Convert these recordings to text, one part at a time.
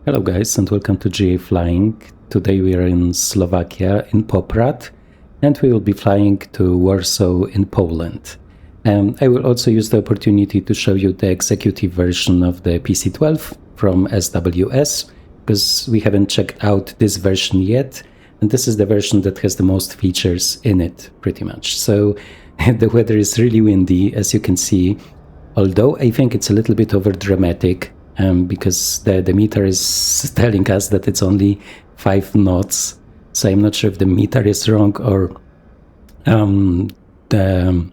Hello guys and welcome to GA Flying. Today we are in Slovakia in Poprad and we will be flying to Warsaw in Poland. I will also use the opportunity to show you the executive version of the PC-12 from SWS because we haven't checked out this version yet, and this is the version that has the most features in it pretty much. So the weather is really windy, as you can see, although I think it's a little bit over dramatic. Because the meter is telling us that it's only 5 knots. So I'm not sure if the meter is wrong or the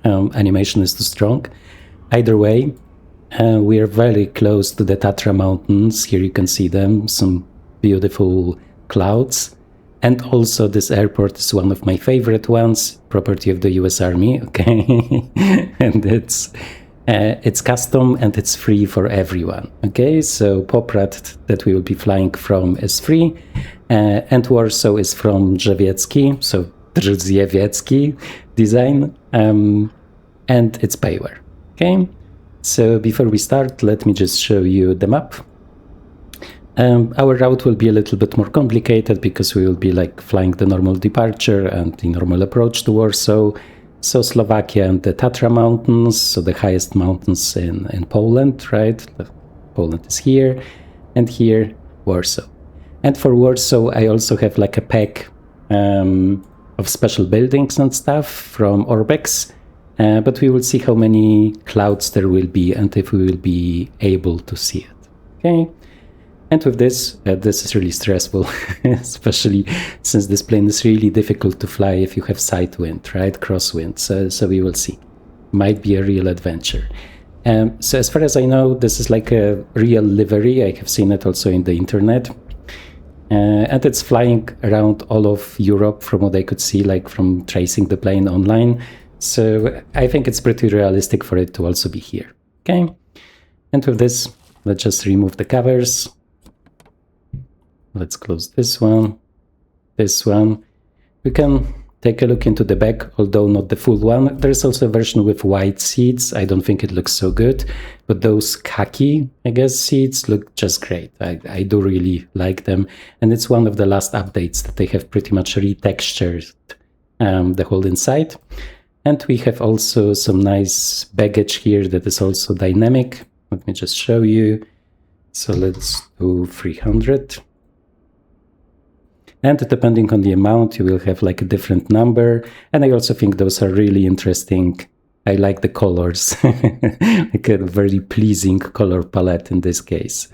animation is too strong. Either way, we are very close to the Tatra Mountains. Here you can see them, some beautiful clouds. And also this airport is one of my favorite ones, property of the US Army, okay? And it's custom and it's free for everyone. Okay, so Poprad that we will be flying from is free, and Warsaw is from Drzewiecki, so Drzewiecki design, and it's payware. Okay, so before we start, let me just show you the map. Our route will be a little bit more complicated because we will be like flying the normal departure and the normal approach to Warsaw. So Slovakia and the Tatra Mountains, so the highest mountains in Poland, right? Poland is here, and here, Warsaw. And for Warsaw, I also have like a pack of special buildings and stuff from Orbx, but we will see how many clouds there will be and if we will be able to see it, okay? And with this is really stressful, especially since this plane is really difficult to fly if you have side wind, right? Crosswind. So we will see. Might be a real adventure. So as far as I know, this is like a real livery. I have seen it also in the internet. And it's flying around all of Europe from what I could see, like from tracing the plane online. So I think it's pretty realistic for it to also be here. Okay. And with this, let's just remove the covers. Let's close this one, this one. We can take a look into the back, although not the full one. There's also a version with white seats. I don't think it looks so good, but those khaki, I guess, seats look just great. I do really like them. And it's one of the last updates that they have pretty much retextured the whole inside. And we have also some nice baggage here that is also dynamic. Let me just show you. So let's do 300. And depending on the amount, you will have like a different number. And I also think those are really interesting. I like the colors, like a very pleasing color palette in this case,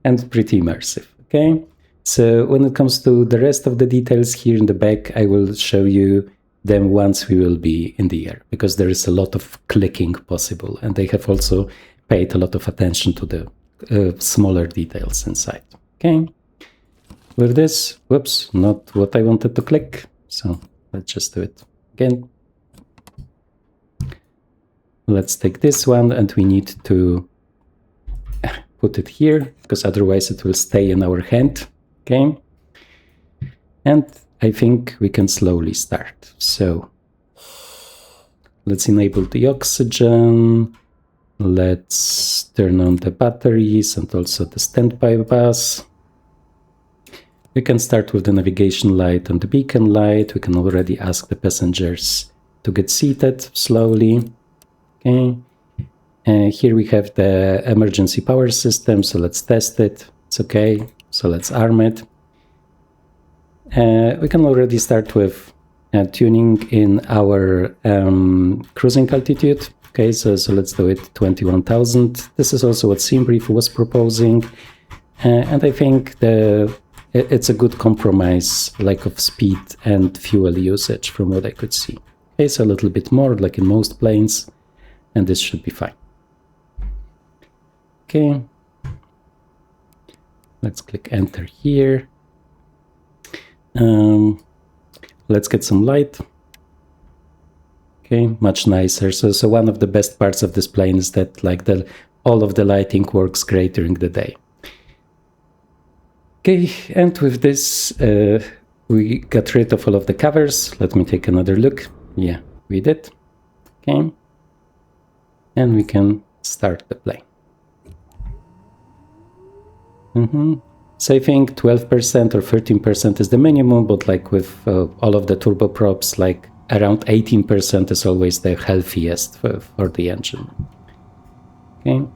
and pretty immersive, okay? So when it comes to the rest of the details here in the back, I will show you them once we will be in the air, because there is a lot of clicking possible. And they have also paid a lot of attention to the smaller details inside, okay? With this, whoops, not what I wanted to click. So let's just do it again. Let's take this one and we need to put it here because otherwise it will stay in our hand. Okay. And I think we can slowly start. So let's enable the oxygen. Let's turn on the batteries and also the standby bus. We can start with the navigation light and the beacon light. We can already ask the passengers to get seated slowly. Okay. Here we have the emergency power system, so let's test it. It's okay. So let's arm it. We can already start with tuning in our cruising altitude. Okay, so let's do it 21,000. This is also what SimBrief was proposing. And I think it's a good compromise, like of speed and fuel usage from what I could see. Okay, so a little bit more, like in most planes, and this should be fine. Okay, let's click enter here. Let's get some light. Okay, much nicer. So one of the best parts of this plane is that like all of the lighting works great during the day. Okay, and with this, we got rid of all of the covers. Let me take another look. Yeah, we did. Okay, and we can start the plane. So I think 12% or 13% is the minimum, but like with all of the turboprops, like around 18% is always the healthiest for the engine. Okay.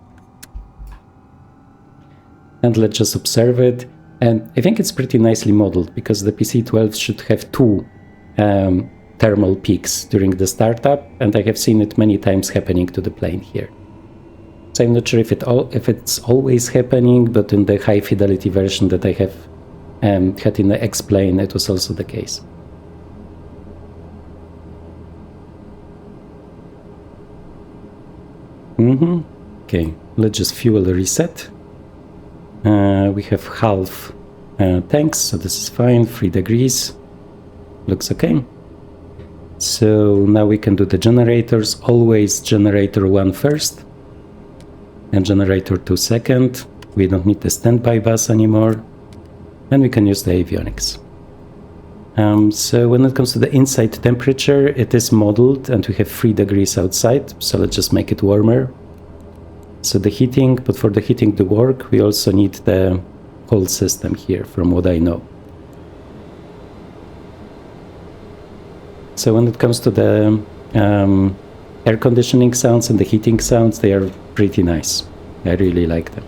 And let's just observe it. And I think it's pretty nicely modeled because the PC-12 should have two thermal peaks during the startup, and I have seen it many times happening to the plane here. So I'm not sure if it's always happening, but in the high fidelity version that I have had in the X-plane, it was also the case. Okay, let's just fuel reset. We have half tanks, so this is fine, 3 degrees. Looks okay. So now we can do the generators, always generator 1 first and generator 2 second. We don't need the standby bus anymore, and we can use the avionics. So when it comes to the inside temperature, it is modeled and we have 3 degrees outside, so let's just make it warmer. So the heating, but for the heating to work, we also need the whole system here, from what I know. So when it comes to the air conditioning sounds and the heating sounds, they are pretty nice. I really like them.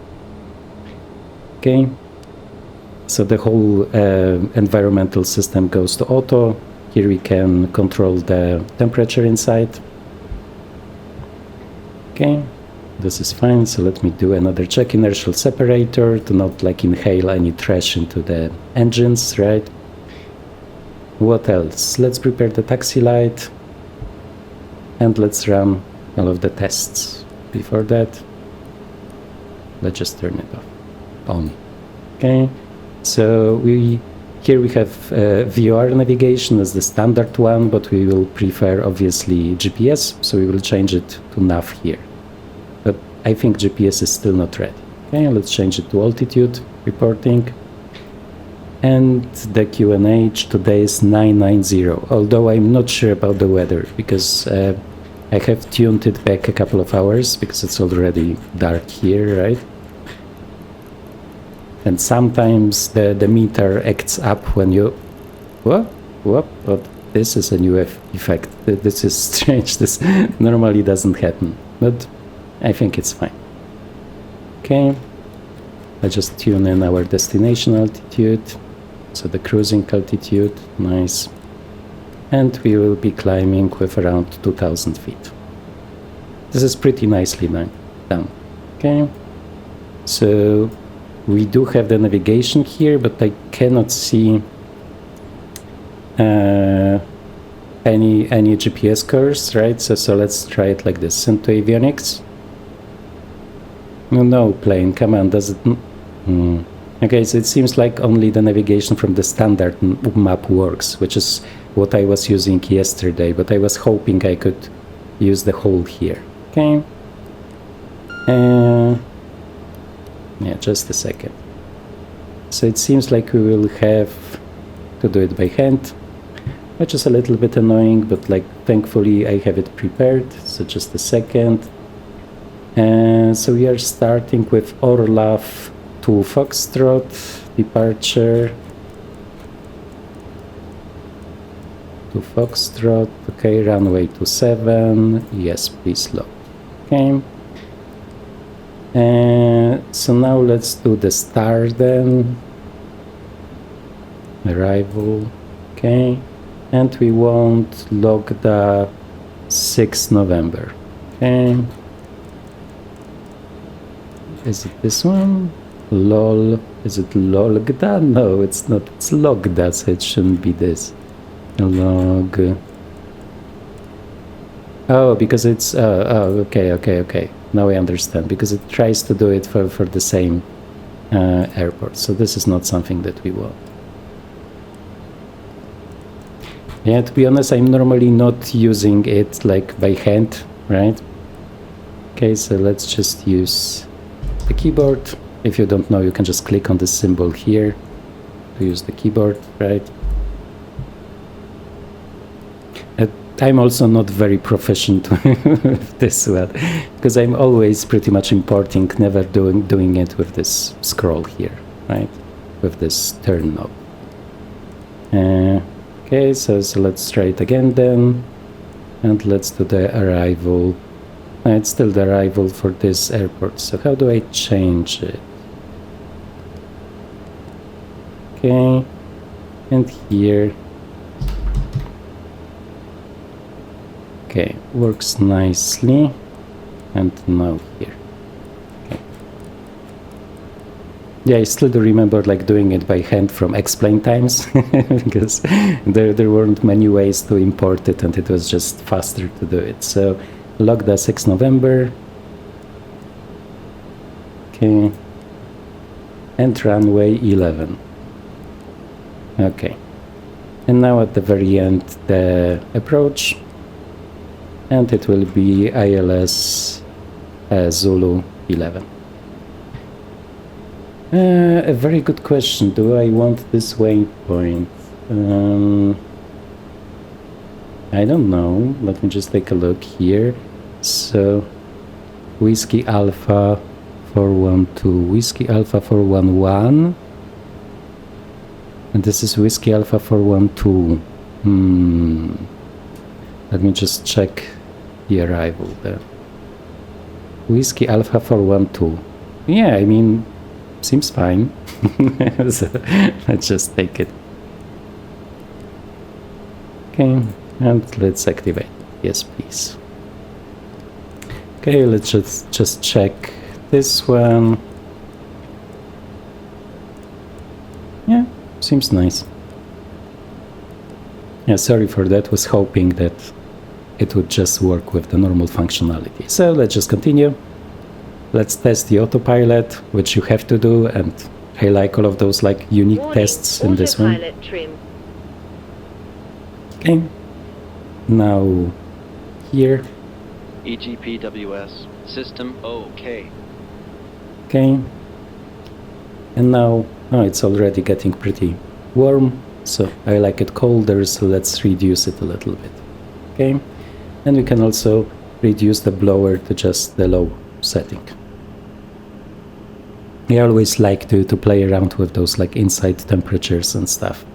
Okay, so the whole environmental system goes to auto. Here we can control the temperature inside. Okay, this is fine, so let me do another check. Inertial separator to not like inhale any trash into the engines, right? What else? Let's prepare the taxi light and let's run all of the tests. Before that, let's just turn it on. Okay, so here we have VOR navigation as the standard one, but we will prefer obviously GPS, so we will change it to nav here. But I think GPS is still not ready. Okay, let's change it to altitude reporting. And the QNH today is 990, although I'm not sure about the weather, because I have tuned it back a couple of hours, because it's already dark here, right? And sometimes the meter acts up when you... What? This is a new effect. This is strange. This normally doesn't happen, but I think it's fine. Okay, I just tune in our destination altitude. So the cruising altitude, nice. And we will be climbing with around 2000 feet. This is pretty nicely done. Okay, so we do have the navigation here, but I cannot see any GPS curves, right? So let's try it like this. Send to avionics. No, plane, come on, does it... Okay, so it seems like only the navigation from the standard map works, which is what I was using yesterday, but I was hoping I could use the whole here. Okay. Yeah, just a second. So it seems like we will have to do it by hand, which is a little bit annoying, but like thankfully I have it prepared. So just a second. So we are starting with Orlov to Foxtrot, departure to Foxtrot, okay, runway 27, yes, please load. Okay, so now let's do the start then, arrival, okay, and we want log the 6th November, okay, is it this one? Lol, is it logda? No, it's not, it's logda, so it shouldn't be this. Log. Oh, because it's, okay. Now I understand, because it tries to do it for the same airport, so this is not something that we want. Yeah, to be honest, I'm normally not using it like by hand, right? Okay, so let's just use the keyboard. If you don't know, you can just click on the symbol here to use the keyboard, right? I'm also not very proficient with this one, because I'm always pretty much importing, never doing it with this scroll here, right? with this turn knob. Okay, so let's try it again then, and let's do the arrival. It's still the arrival for this airport, so how do I change it? Okay, and here. Okay, works nicely. And now here. Okay. Yeah, I still do remember like doing it by hand from explain times because there weren't many ways to import it and it was just faster to do it. So logda 6 November. Okay. And runway 11. Okay. And now at the very end the approach. And it will be ILS Zulu 11. A very good question. Do I want this waypoint? I don't know. Let me just take a look here. So, Whiskey Alpha 412, Whiskey Alpha 411, and this is Whiskey Alpha 412. Let me just check the arrival there. Whiskey Alpha 412. Yeah, I mean, seems fine. So let's just take it. Okay, and let's activate. Yes, please. Okay, let's just check this one. Yeah, seems nice. Yeah, sorry for that. Was hoping that it would just work with the normal functionality. So let's just continue. Let's test the autopilot, which you have to do, and I like all of those like unique tests in this one. Trim. Okay. Now here. EPWA system OK. Okay. And now, oh, it's already getting pretty warm, so I like it colder, so let's reduce it a little bit. Okay. And we can also reduce the blower to just the low setting. I always like to play around with those like inside temperatures and stuff.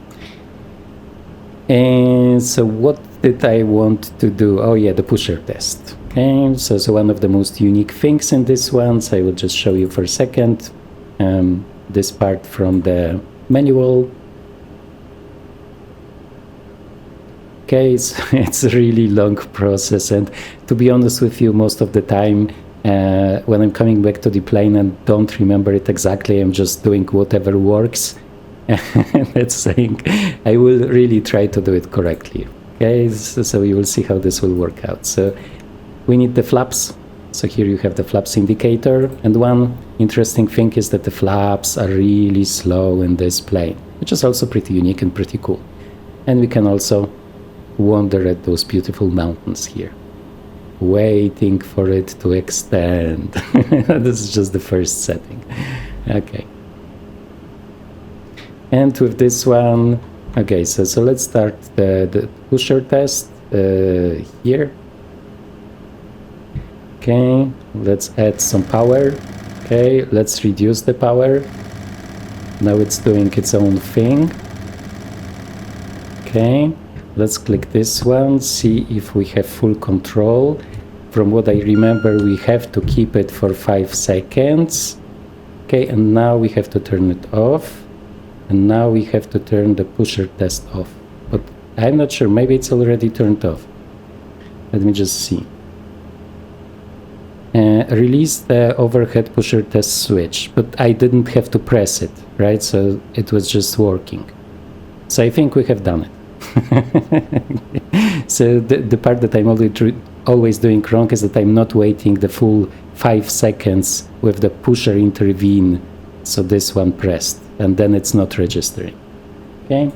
And so what did I want to do? Oh yeah, the pusher test. Okay, so one of the most unique things in this one, so I will just show you for a second. This part from the manual. Okay, it's a really long process, and to be honest with you, most of the time when I'm coming back to the plane and don't remember it exactly, I'm just doing whatever works. And that's saying I will really try to do it correctly. Okay, so you will see how this will work out. So we need the flaps. So here you have the flaps indicator, and one interesting thing is that the flaps are really slow in this plane, which is also pretty unique and pretty cool. And we can also wonder at those beautiful mountains here, waiting for it to extend. This is just the first setting. Okay. And with this one, okay, so let's start the pusher test here. Okay, let's add some power. Okay, let's reduce the power. Now it's doing its own thing. Okay, let's click this one, see if we have full control. From what I remember, we have to keep it for 5 seconds. Okay, and now we have to turn it off. And now we have to turn the pusher test off. But I'm not sure, maybe it's already turned off. Let me just see. Release the overhead pusher test switch, but I didn't have to press it, right? So it was just working. So I think we have done it. So the part that I'm always doing wrong is that I'm not waiting the full 5 seconds with the pusher intervene, so this one pressed, and then it's not registering. Okay.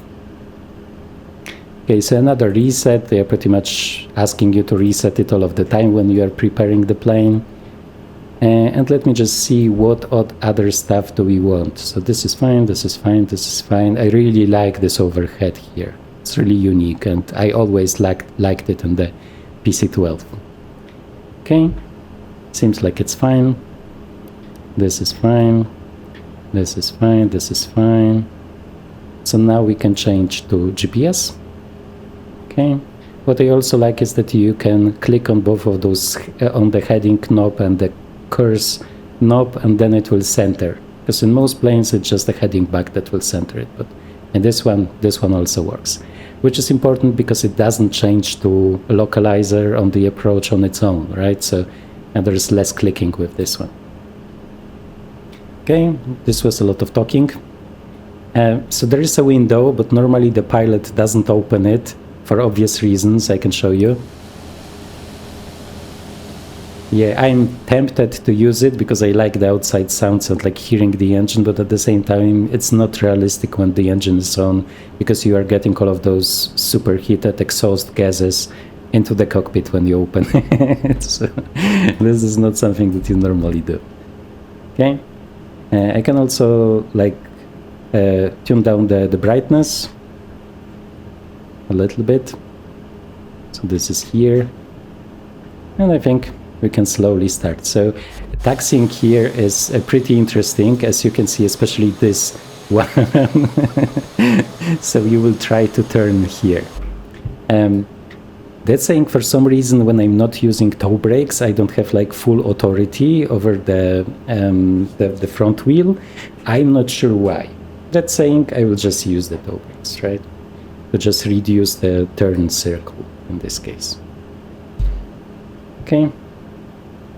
Okay, so another reset. They are pretty much asking you to reset it all of the time when you are preparing the plane. And let me just see what other stuff do we want. So this is fine, this is fine, this is fine. I really like this overhead here. It's really unique, and I always liked it in the PC-12. Okay, seems like it's fine. This is fine. This is fine, this is fine. So now we can change to GPS. Okay. What I also like is that you can click on both of those, on the heading knob and the curse knob, and then it will center. Because in most planes it's just the heading back that will center it, but in this one also works. Which is important because it doesn't change to a localizer on the approach on its own, right? So, and there's less clicking with this one. Okay, this was a lot of talking. So there is a window, but normally the pilot doesn't open it for obvious reasons. I can show you. Yeah, I'm tempted to use it because I like the outside sounds and like hearing the engine, but at the same time, it's not realistic when the engine is on because you are getting all of those superheated exhaust gases into the cockpit when you open it. So this is not something that you normally do. Okay, I can also like tune down the brightness a little bit. So this is here, and I think we can slowly start. So taxiing here is pretty interesting, as you can see, especially this one. So you will try to turn here. That's saying for some reason when I'm not using toe brakes, I don't have like full authority over the front wheel. I'm not sure why. That's saying I will just use the toe brakes, right? To just reduce the turn circle in this case. Okay.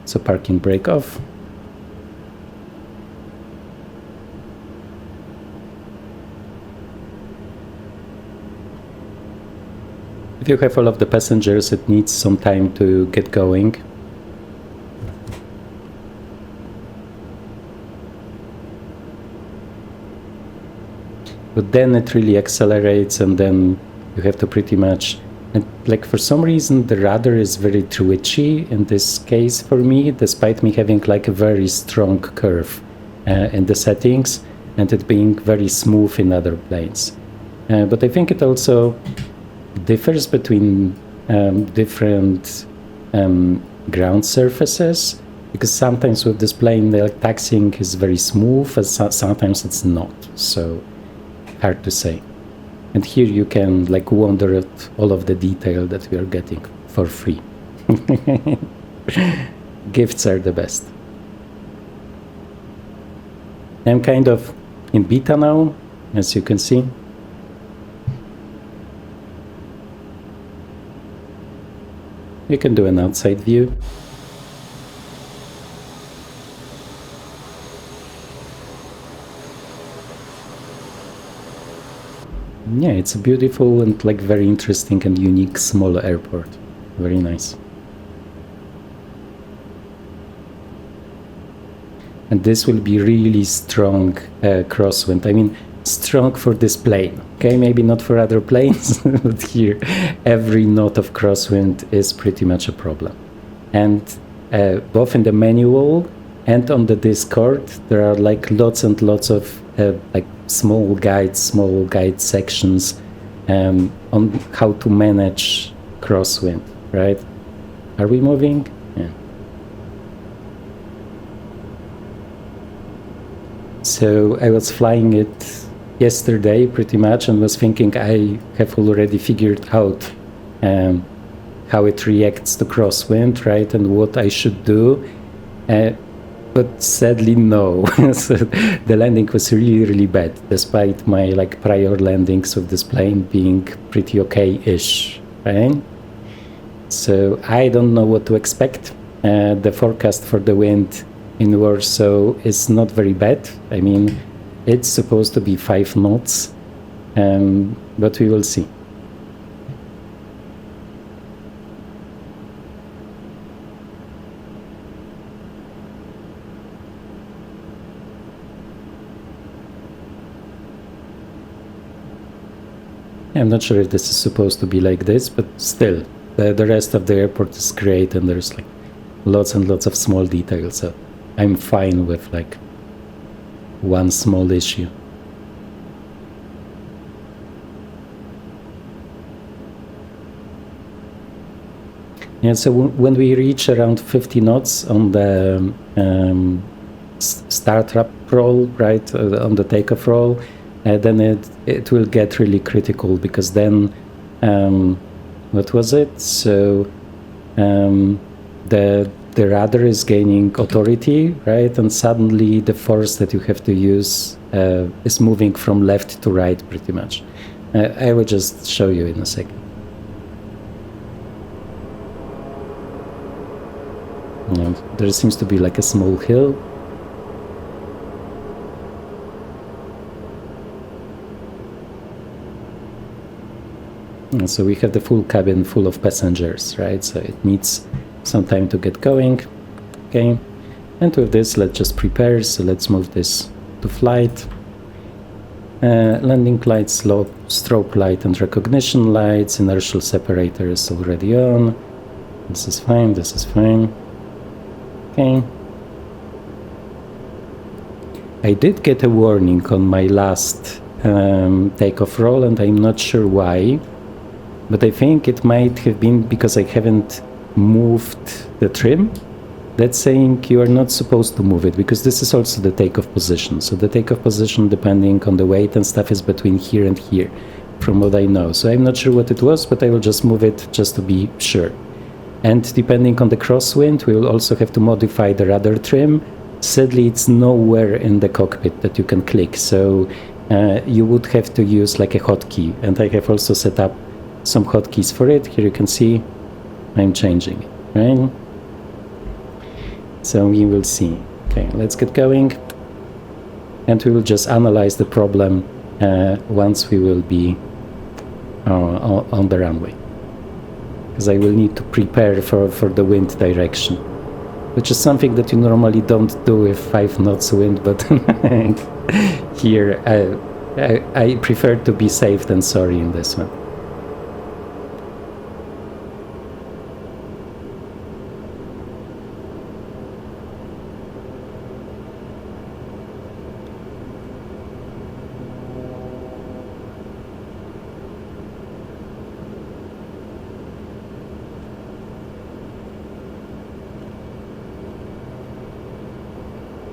So parking brake off. If you have all of the passengers, it needs some time to get going. But then it really accelerates, and then you have to pretty much, and like for some reason the rudder is very twitchy in this case for me, despite me having like a very strong curve in the settings and it being very smooth in other planes. But I think it also differs between different ground surfaces, because sometimes with this plane the taxiing is very smooth and sometimes it's not, so hard to say. And here you can like wonder at all of the detail that we are getting for free. Gifts are the best. I'm kind of in beta now, as you can see. You can do an outside view. Yeah, it's a beautiful and like very interesting and unique small airport. Very nice. And this will be really strong crosswind. I mean, strong for this plane. Okay, maybe not for other planes, but here every knot of crosswind is pretty much a problem. And both in the manual and on the Discord, there are like lots and lots of like small guide sections on how to manage crosswind, right? Are we moving? Yeah. So I was flying it yesterday pretty much and was thinking I have already figured out how it reacts to crosswind, right, and what I should do. But sadly, no. So the landing was really, really bad, despite my like prior landings of this plane being pretty okay-ish, right? So I don't know what to expect. The forecast for the wind in Warsaw is not very bad. I mean, it's supposed to be 5 knots, but we will see. I'm not sure if this is supposed to be like this, but still, the rest of the airport is great and there's like lots and lots of small details, so I'm fine with like one small issue. Yeah, so when we reach around 50 knots on the startup roll, right, on the takeoff roll, then it will get really critical, because then what was it? So the rudder is gaining authority, right, and suddenly the force that you have to use is moving from left to right, pretty much. I will just show you in a second. There seems to be like a small hill. And so we have the full cabin full of passengers, right? So it needs some time to get going. Okay. And with this, let's just prepare. So let's move this to flight. Landing lights, strobe light and recognition lights. Inertial separator is already on. This is fine. This is fine. Okay. I did get a warning on my last takeoff roll, and I'm not sure why, but I think it might have been because I haven't moved the trim. That's saying you are not supposed to move it, because this is also the takeoff position. So the takeoff position, depending on the weight and stuff, is between here and here, from what I know. So I'm not sure what it was, but I will just move it just to be sure. And depending on the crosswind, we will also have to modify the rudder trim. Sadly, it's nowhere in the cockpit that you can click, so you would have to use like a hotkey. And I have also set up some hotkeys for it. Here you can see I'm changing it, right? So we will see. Okay, let's get going. And we will just analyze the problem once we will be on the runway. Because I will need to prepare for the wind direction, which is something that you normally don't do with 5 knots wind, but here I prefer to be safe than sorry in this one.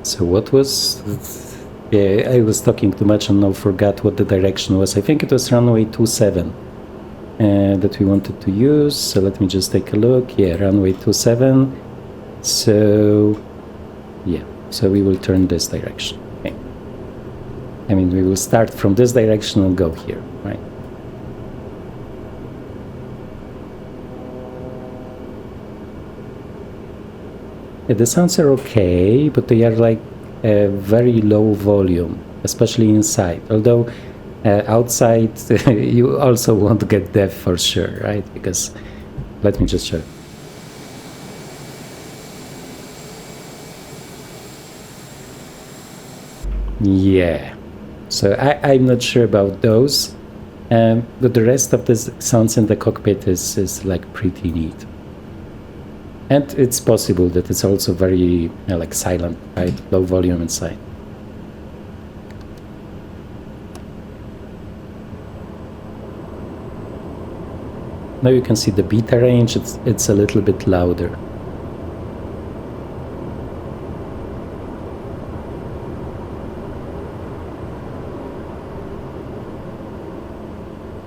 So what was... Yeah, I was talking too much and now forgot what the direction was. I think it was runway 27 that we wanted to use. So let me just take a look. Yeah, runway 27. So, yeah. So we will turn this direction. Okay. I mean, we will start from this direction and go here, right? Yeah, the sounds are okay, but they are like a very low volume, especially inside. Although outside you also won't get deaf for sure, right? Because let me just show. Yeah, so I'm not sure about those, but the rest of the sounds in the cockpit is like pretty neat. And it's possible that it's also very like silent, right? Low volume inside. Now you can see the beta range, it's a little bit louder.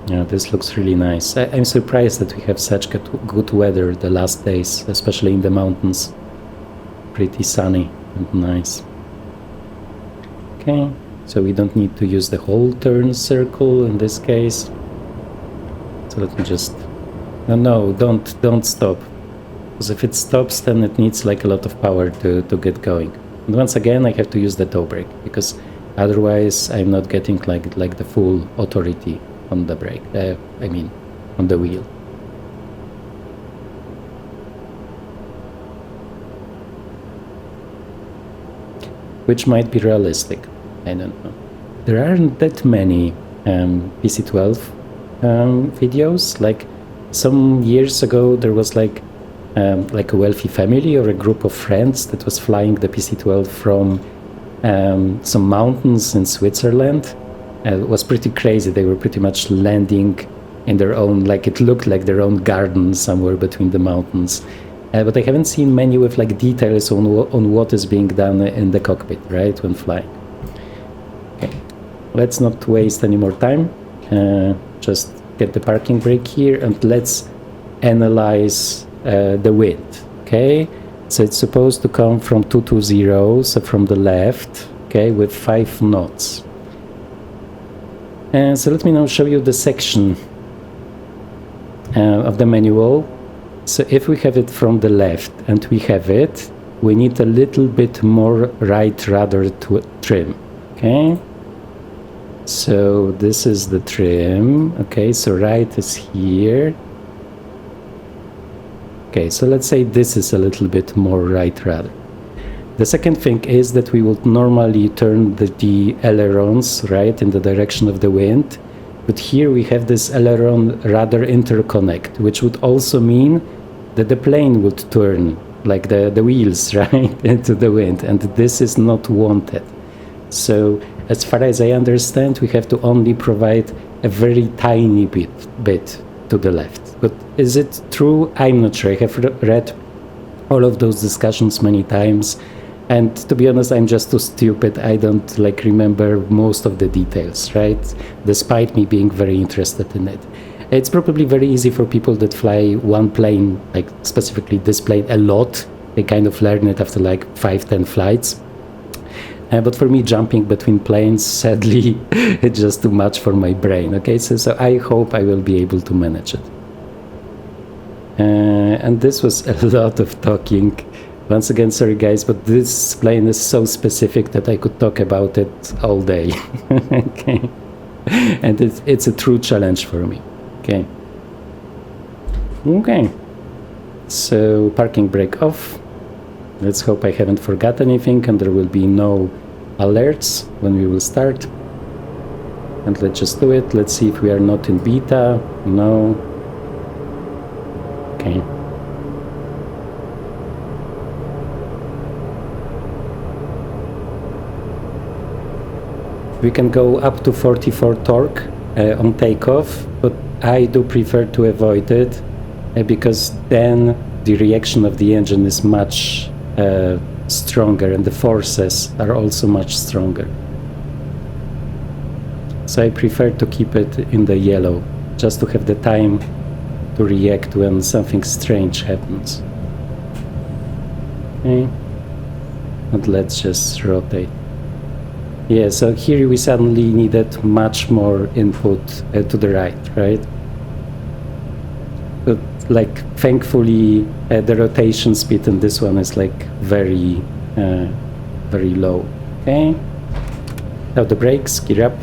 Yeah, this looks really nice. I'm surprised that we have such good weather the last days, especially in the mountains. Pretty sunny and nice. Okay, so we don't need to use the whole turn circle in this case. So let me just... No, don't stop. Because if it stops, then it needs like a lot of power to get going. And once again, I have to use the toe brake, because otherwise I'm not getting like the full authority on the brake, I mean, on the wheel. Which might be realistic, I don't know. There aren't that many PC-12 videos. Like some years ago, there was like a wealthy family or a group of friends that was flying the PC-12 from some mountains in Switzerland. It was pretty crazy. They were pretty much landing in their own, like it looked like their own garden somewhere between the mountains. But I haven't seen many with like details on what is being done in the cockpit, right, when flying. Okay, let's not waste any more time. Just get the parking brake here and let's analyze the wind. Okay, so it's supposed to come from 220, so from the left, okay, with 5 knots. So let me now show you the section of the manual. So if we have it from the left and we have it, we need a little bit more right rudder trim. Okay, so this is the trim. Okay, so right is here. Okay, so let's say this is a little bit more right rudder. The second thing is that we would normally turn the ailerons, right, in the direction of the wind. But here we have this aileron rudder interconnect, which would also mean that the plane would turn, like the wheels, right, into the wind, and this is not wanted. So as far as I understand, we have to only provide a very tiny bit to the left. But is it true? I'm not sure. I have read all of those discussions many times, and to be honest, I'm just too stupid. I don't like remember most of the details, right? Despite me being very interested in it. It's probably very easy for people that fly one plane, like specifically this plane, a lot. They kind of learn it after like 5-10 flights. But for me, jumping between planes, sadly, it's just too much for my brain. Okay, so I hope I will be able to manage it. And this was a lot of talking. Once again, sorry guys, but this plane is so specific that I could talk about it all day. Okay, and it's a true challenge for me. Okay. Okay. So parking brake off. Let's hope I haven't forgot anything and there will be no alerts when we will start. And let's just do it. Let's see if we are not in beta. No. Okay. We can go up to 44 torque on takeoff, but I do prefer to avoid it because then the reaction of the engine is much stronger and the forces are also much stronger. So I prefer to keep it in the yellow, just to have the time to react when something strange happens. Okay, and let's just rotate. Yeah, so here we suddenly needed much more input to the right? But like, thankfully, the rotation speed in this one is like very low. Okay, now the brakes, gear up.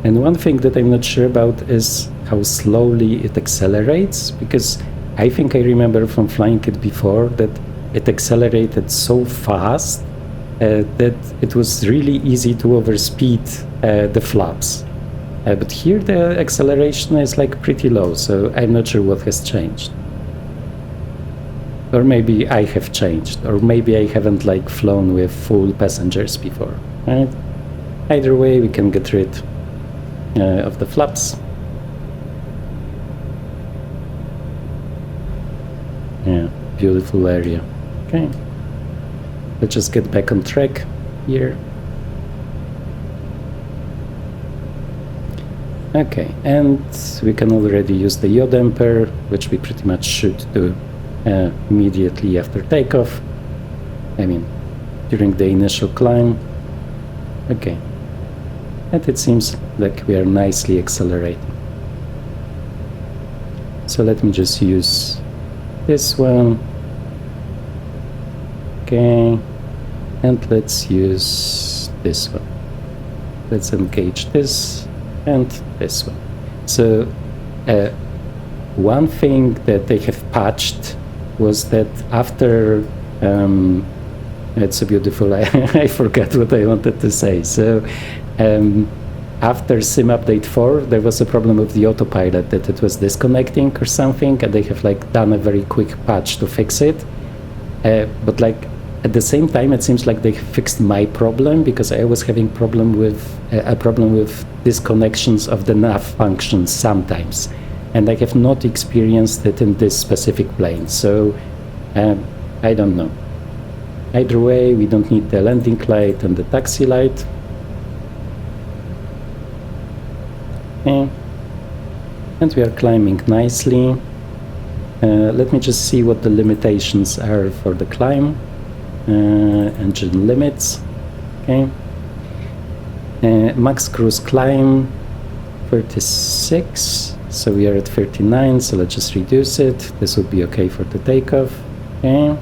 And one thing that I'm not sure about is how slowly it accelerates, because I think I remember from flying it before that it accelerated so fast that it was really easy to overspeed the flaps. But here the acceleration is like pretty low, so I'm not sure what has changed. Or maybe I have changed, or maybe I haven't like flown with full passengers before, right? Either way, we can get rid of the flaps. Yeah, beautiful area. Okay, let's just get back on track here. Okay, and we can already use the yaw damper, which we pretty much should do immediately after takeoff. I mean, during the initial climb. Okay, and it seems like we are nicely accelerating. So let me just use this one. Okay, and let's use this one. Let's engage this and this one. So one thing that they have patched was that after it's so beautiful, I forgot what I wanted to say. So after Sim Update 4, there was a problem with the autopilot, that it was disconnecting or something, and they have like done a very quick patch to fix it. But like at the same time, it seems like they fixed my problem, because I was having a problem with disconnections of the nav functions sometimes, and I have not experienced it in this specific plane. So I don't know. Either way, we don't need the landing light and the taxi light. Okay. And we are climbing nicely. Let me just see what the limitations are for the climb. Engine limits. Okay. Max cruise climb 36. So we are at 39. So let's just reduce it. This would be okay for the takeoff. Okay.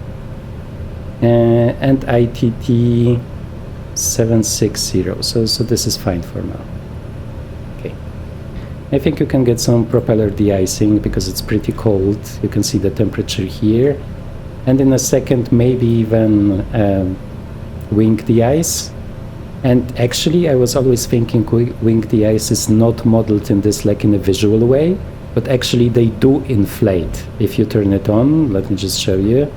And ITT 760. So this is fine for now. Okay. I think you can get some propeller de-icing because it's pretty cold. You can see the temperature here. And in a second, maybe even wing de-ice. And actually, I was always thinking wing de-ice is not modeled in this like in a visual way, but actually they do inflate if you turn it on. Let me just show you.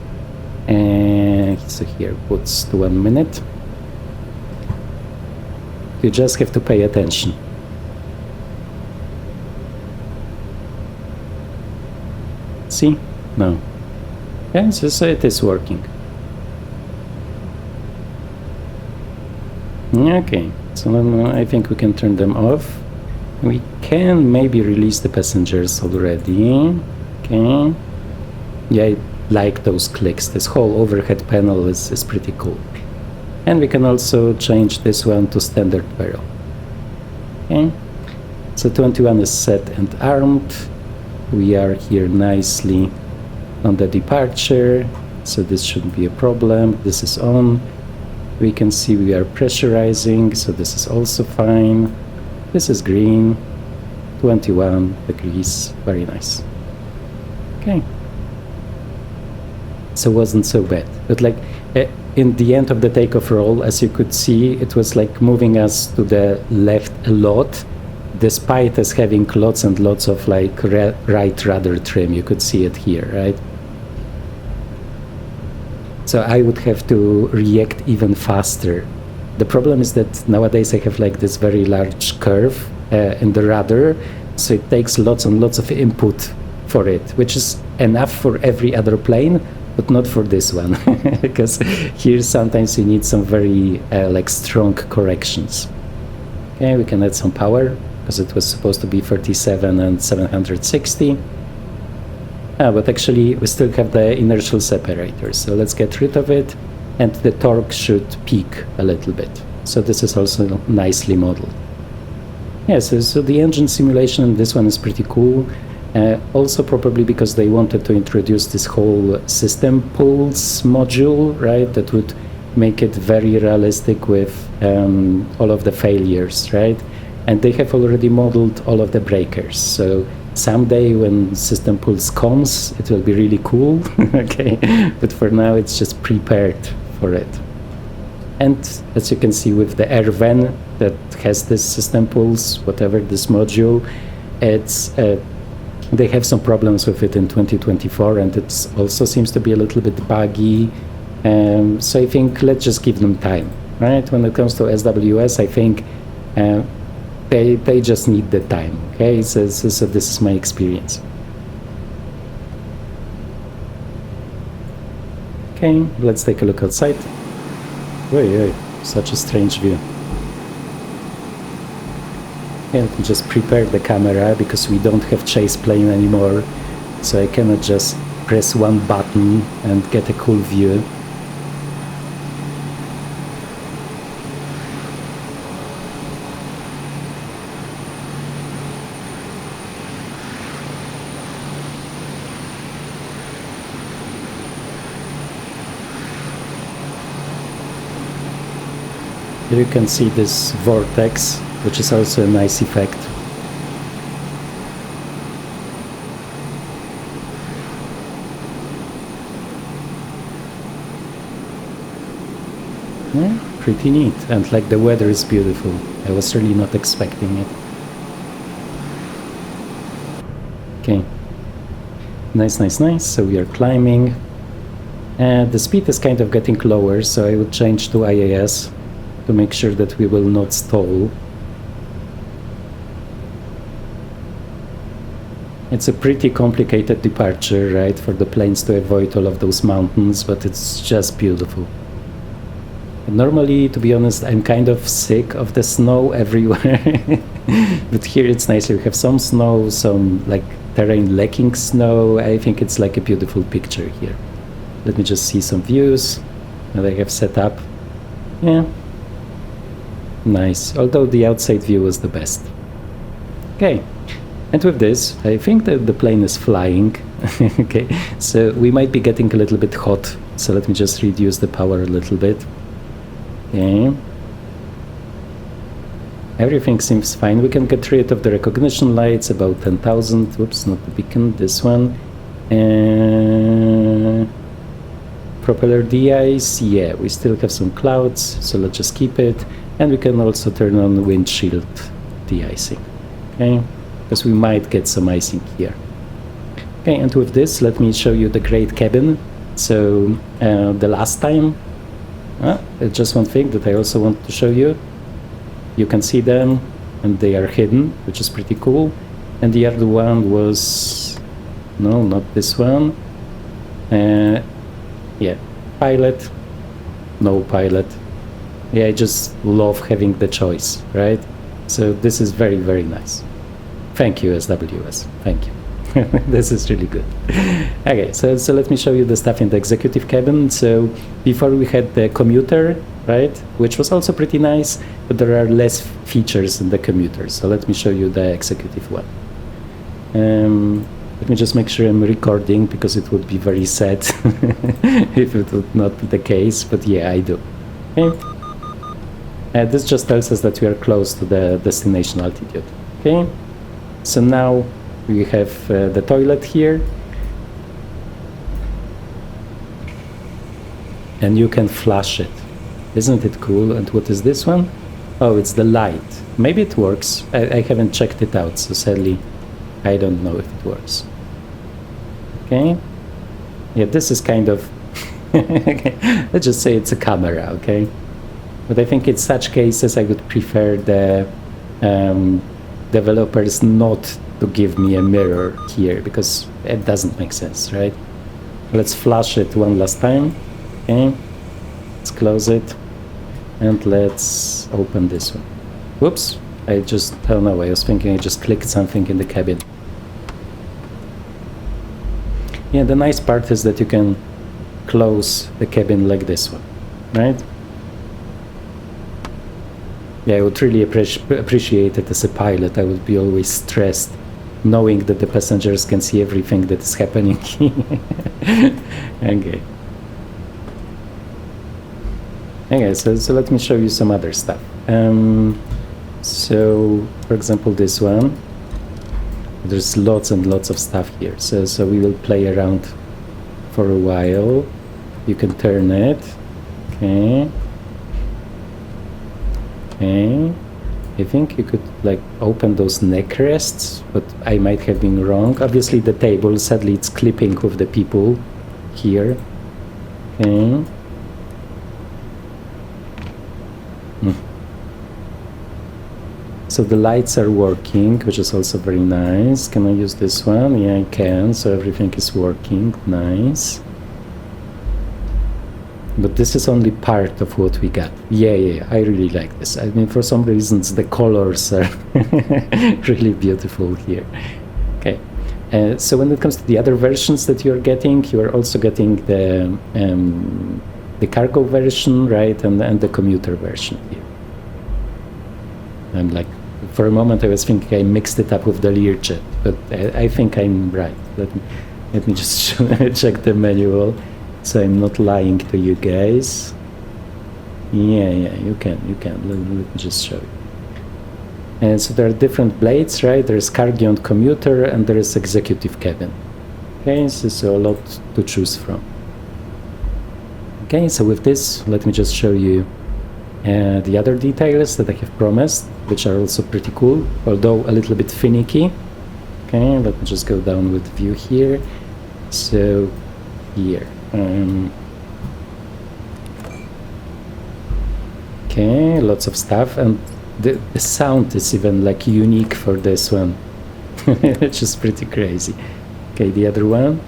So here, puts to 1 minute. You just have to pay attention. See? No. Okay, so it is working. Okay, so I think we can turn them off. We can maybe release the passengers already. Okay. Yeah, I like those clicks. This whole overhead panel is pretty cool. And we can also change this one to standard barrel. Okay. So 21 is set and armed. We are here nicely on the departure, so this shouldn't be a problem. This is on. We can see we are pressurizing, so this is also fine. This is green, 21 degrees, very nice. Okay. So wasn't so bad, but like in the end of the takeoff roll, as you could see, it was like moving us to the left a lot, despite us having lots and lots of like right rudder trim. You could see it here, right? So I would have to react even faster. The problem is that nowadays I have like this very large curve in the rudder, so it takes lots and lots of input for it, which is enough for every other plane, but not for this one, because here sometimes you need some very like strong corrections. Okay, we can add some power, because it was supposed to be 37 and 760. But actually we still have the inertial separator, so let's get rid of it, and the torque should peak a little bit. So this is also nicely modeled. Yeah, so the engine simulation in this one is pretty cool. Also probably because they wanted to introduce this whole system pulse module, right, that would make it very realistic with all of the failures, right? And they have already modeled all of the breakers, so someday when system pulse comes, it will be really cool. Okay, but for now it's just prepared for it. And as you can see with the AirVan that has this system pulse, whatever this module, it's they have some problems with it in 2024, and it also seems to be a little bit buggy. So I think let's just give them time, right? When it comes to SWS, I think they just need the time. Okay, so this is my experience. Okay, let's take a look outside. Oi, such a strange view. And just prepare the camera because we don't have chase plane anymore, so I cannot just press one button and get a cool view. Here you can see this vortex, which is also a nice effect. Yeah, pretty neat, and like the weather is beautiful. I was really not expecting it. Okay, nice. So we are climbing, and the speed is kind of getting lower, so I would change to IAS to make sure that we will not stall. It's a pretty complicated departure, right, for the planes to avoid all of those mountains, but it's just beautiful. And normally, to be honest, I'm kind of sick of the snow everywhere, but here it's nice. We have some snow, some like terrain lacking snow. I think it's like a beautiful picture here. Let me just see some views that I have set up. Yeah, nice, although the outside view was the best. Okay. And with this, I think that the plane is flying. Okay, so we might be getting a little bit hot. So let me just reduce the power a little bit. Okay. Everything seems fine. We can get rid of the recognition lights, about 10,000. Whoops, not the beacon, this one. Propeller de-ice, yeah, we still have some clouds, so let's just keep it. And we can also turn on windshield de-icing. Okay. Because we might get some icing here. Okay, and with this, let me show you the great cabin. So the last time, just one thing that I also want to show you. You can see them, and they are hidden, which is pretty cool. And the other one was, no, not this one. Yeah, pilot, no pilot. Yeah, I just love having the choice, right? So this is very, very nice. Thank you, SWS. Thank you. This is really good. Okay, so let me show you the stuff in the executive cabin. So before we had the commuter, right, which was also pretty nice, but there are less features in the commuter. So let me show you the executive one. Let me just make sure I'm recording, because it would be very sad if it would not be the case, but yeah, I do. Okay. This just tells us that we are close to the destination altitude. Okay. So now we have the toilet here, and you can flush it. Isn't it cool? And what is this one? Oh, it's the light. Maybe it works. I haven't checked it out, so sadly I don't know if it works. Okay. Yeah, this is kind of okay. Let's just say it's a camera, okay? But I think in such cases I would prefer the developers not to give me a mirror here, because it doesn't make sense, right? Let's flash it one last time. Okay, let's close it, and let's open this one. Whoops, I don't know, I was thinking I just clicked something in the cabin. Yeah, the nice part is that you can close the cabin like this one, right? Yeah, I would really appreciate it as a pilot. I would be always stressed knowing that the passengers can see everything that is happening. Okay. Okay, so let me show you some other stuff. So, for example, this one. There's lots and lots of stuff here. So we will play around for a while. You can turn it. Okay. Okay. I think you could like open those neck rests, but I might have been wrong. Obviously the table, sadly it's clipping with the people here. Okay. So the lights are working, which is also very nice. Can I use this one? Yeah, I can. So everything is working. Nice. But this is only part of what we got. Yeah, I really like this. I mean, for some reasons, the colors are really beautiful here. Okay. So when it comes to the other versions that you're getting, you are also getting the cargo version, right, and the commuter version here. I'm like, for a moment I was thinking I mixed it up with the Learjet, but I think I'm right. Let me just check the manual, so I'm not lying to you guys. Yeah, you can. Let me just show you. And so there are different blades, right? There is cargo and commuter, and there is executive cabin. Okay, so a lot to choose from. Okay, so with this, let me just show you the other details that I have promised, which are also pretty cool, although a little bit finicky. Okay, let me just go down with view here. So here. Okay, lots of stuff, and the sound is even like unique for this one, which is pretty crazy. Okay, the other one.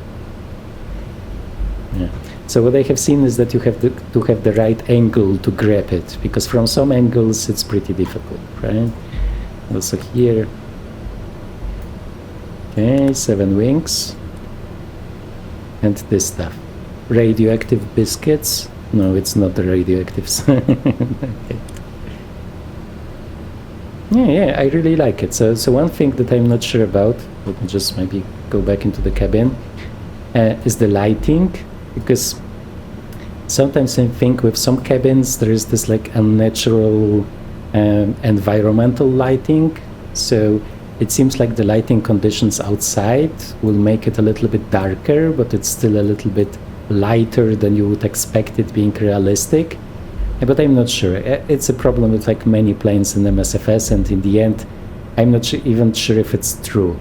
Yeah. So what I have seen is that you have to have the right angle to grab it, because from some angles it's pretty difficult, right? Also here. Okay, 7 wings. And this stuff. Radioactive biscuits. No, it's not the radioactives. Okay. Yeah, I really like it. So one thing that I'm not sure about, let me just maybe go back into the cabin, is the lighting, because sometimes I think with some cabins there is this like unnatural environmental lighting. So it seems like the lighting conditions outside will make it a little bit darker, but it's still a little bit lighter than you would expect it being realistic. But I'm not sure. It's a problem with like many planes in MSFS, and in the end I'm not even sure if it's true.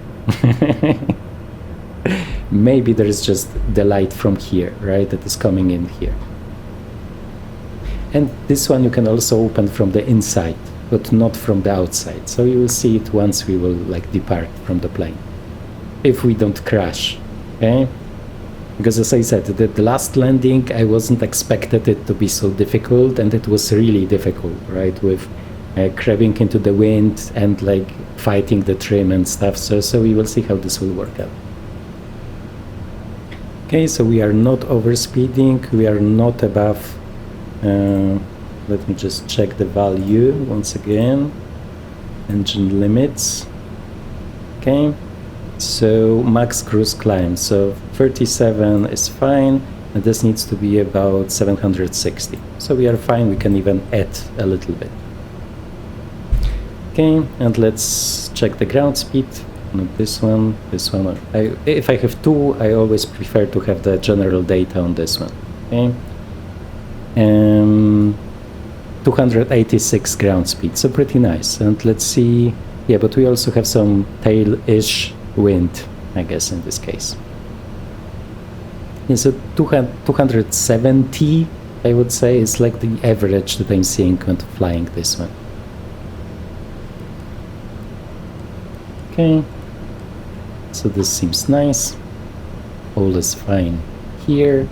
Maybe there is just the light from here, right, that is coming in here. And this one you can also open from the inside, but not from the outside. So you will see it once we will like depart from the plane, if we don't crash. Okay, because as I said, the last landing I wasn't expected it to be so difficult, and it was really difficult, right, with crabbing into the wind and like fighting the trim and stuff. So we will see how this will work out. Okay, so we are not overspeeding, we are not above, let me just check the value once again, engine limits. Okay, so max cruise climb, so 37 is fine, and this needs to be about 760. So we are fine, we can even add a little bit. Okay, and let's check the ground speed. Not this one, this one. If I have two, I always prefer to have the general data on this one. Okay, 286 ground speed, so pretty nice. And let's see, yeah, but we also have some tail-ish wind, I guess, in this case. Yeah, so 270, I would say, is like the average that I'm seeing when flying this one. Okay, so this seems nice. All is fine here.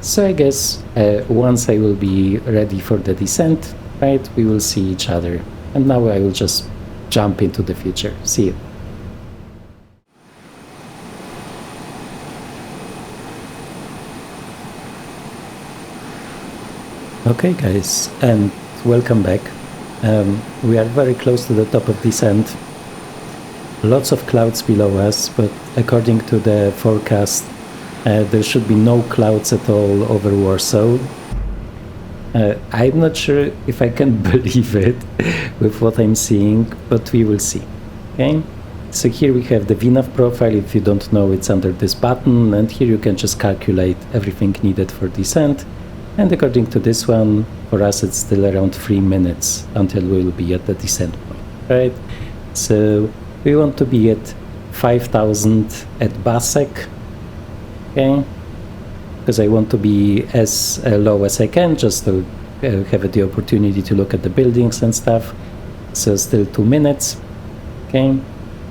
So I guess once I will be ready for the descent, right, we will see each other. And now I will just jump into the future. See you. Okay guys, and welcome back. We are very close to the top of descent. Lots of clouds below us, but according to the forecast, there should be no clouds at all over Warsaw. I'm not sure if I can believe it with what I'm seeing, but we will see. Okay, so here we have the VNAV profile. If you don't know, it's under this button, and here you can just calculate everything needed for descent. And according to this one, for us it's still around 3 minutes until we'll be at the descent point, right? So we want to be at 5,000 at Basek, okay? Because I want to be as low as I can, just to have the opportunity to look at the buildings and stuff. So still 2 minutes, okay?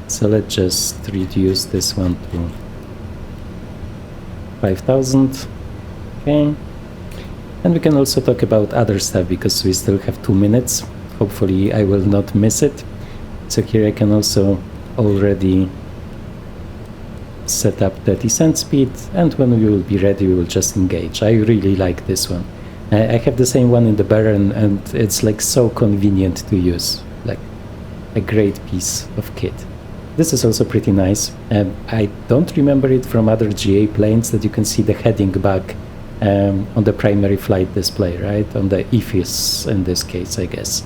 So let's just reduce this one to 5,000, okay? And we can also talk about other stuff because we still have 2 minutes. Hopefully I will not miss it. So here I can also already set up the descent speed, and when we will be ready we will just engage. I really like this one. I have the same one in the Baron, and it's like so convenient to use, like a great piece of kit. This is also pretty nice. I don't remember it from other GA planes that you can see the heading back on the primary flight display, right? On the EFIS in this case, I guess.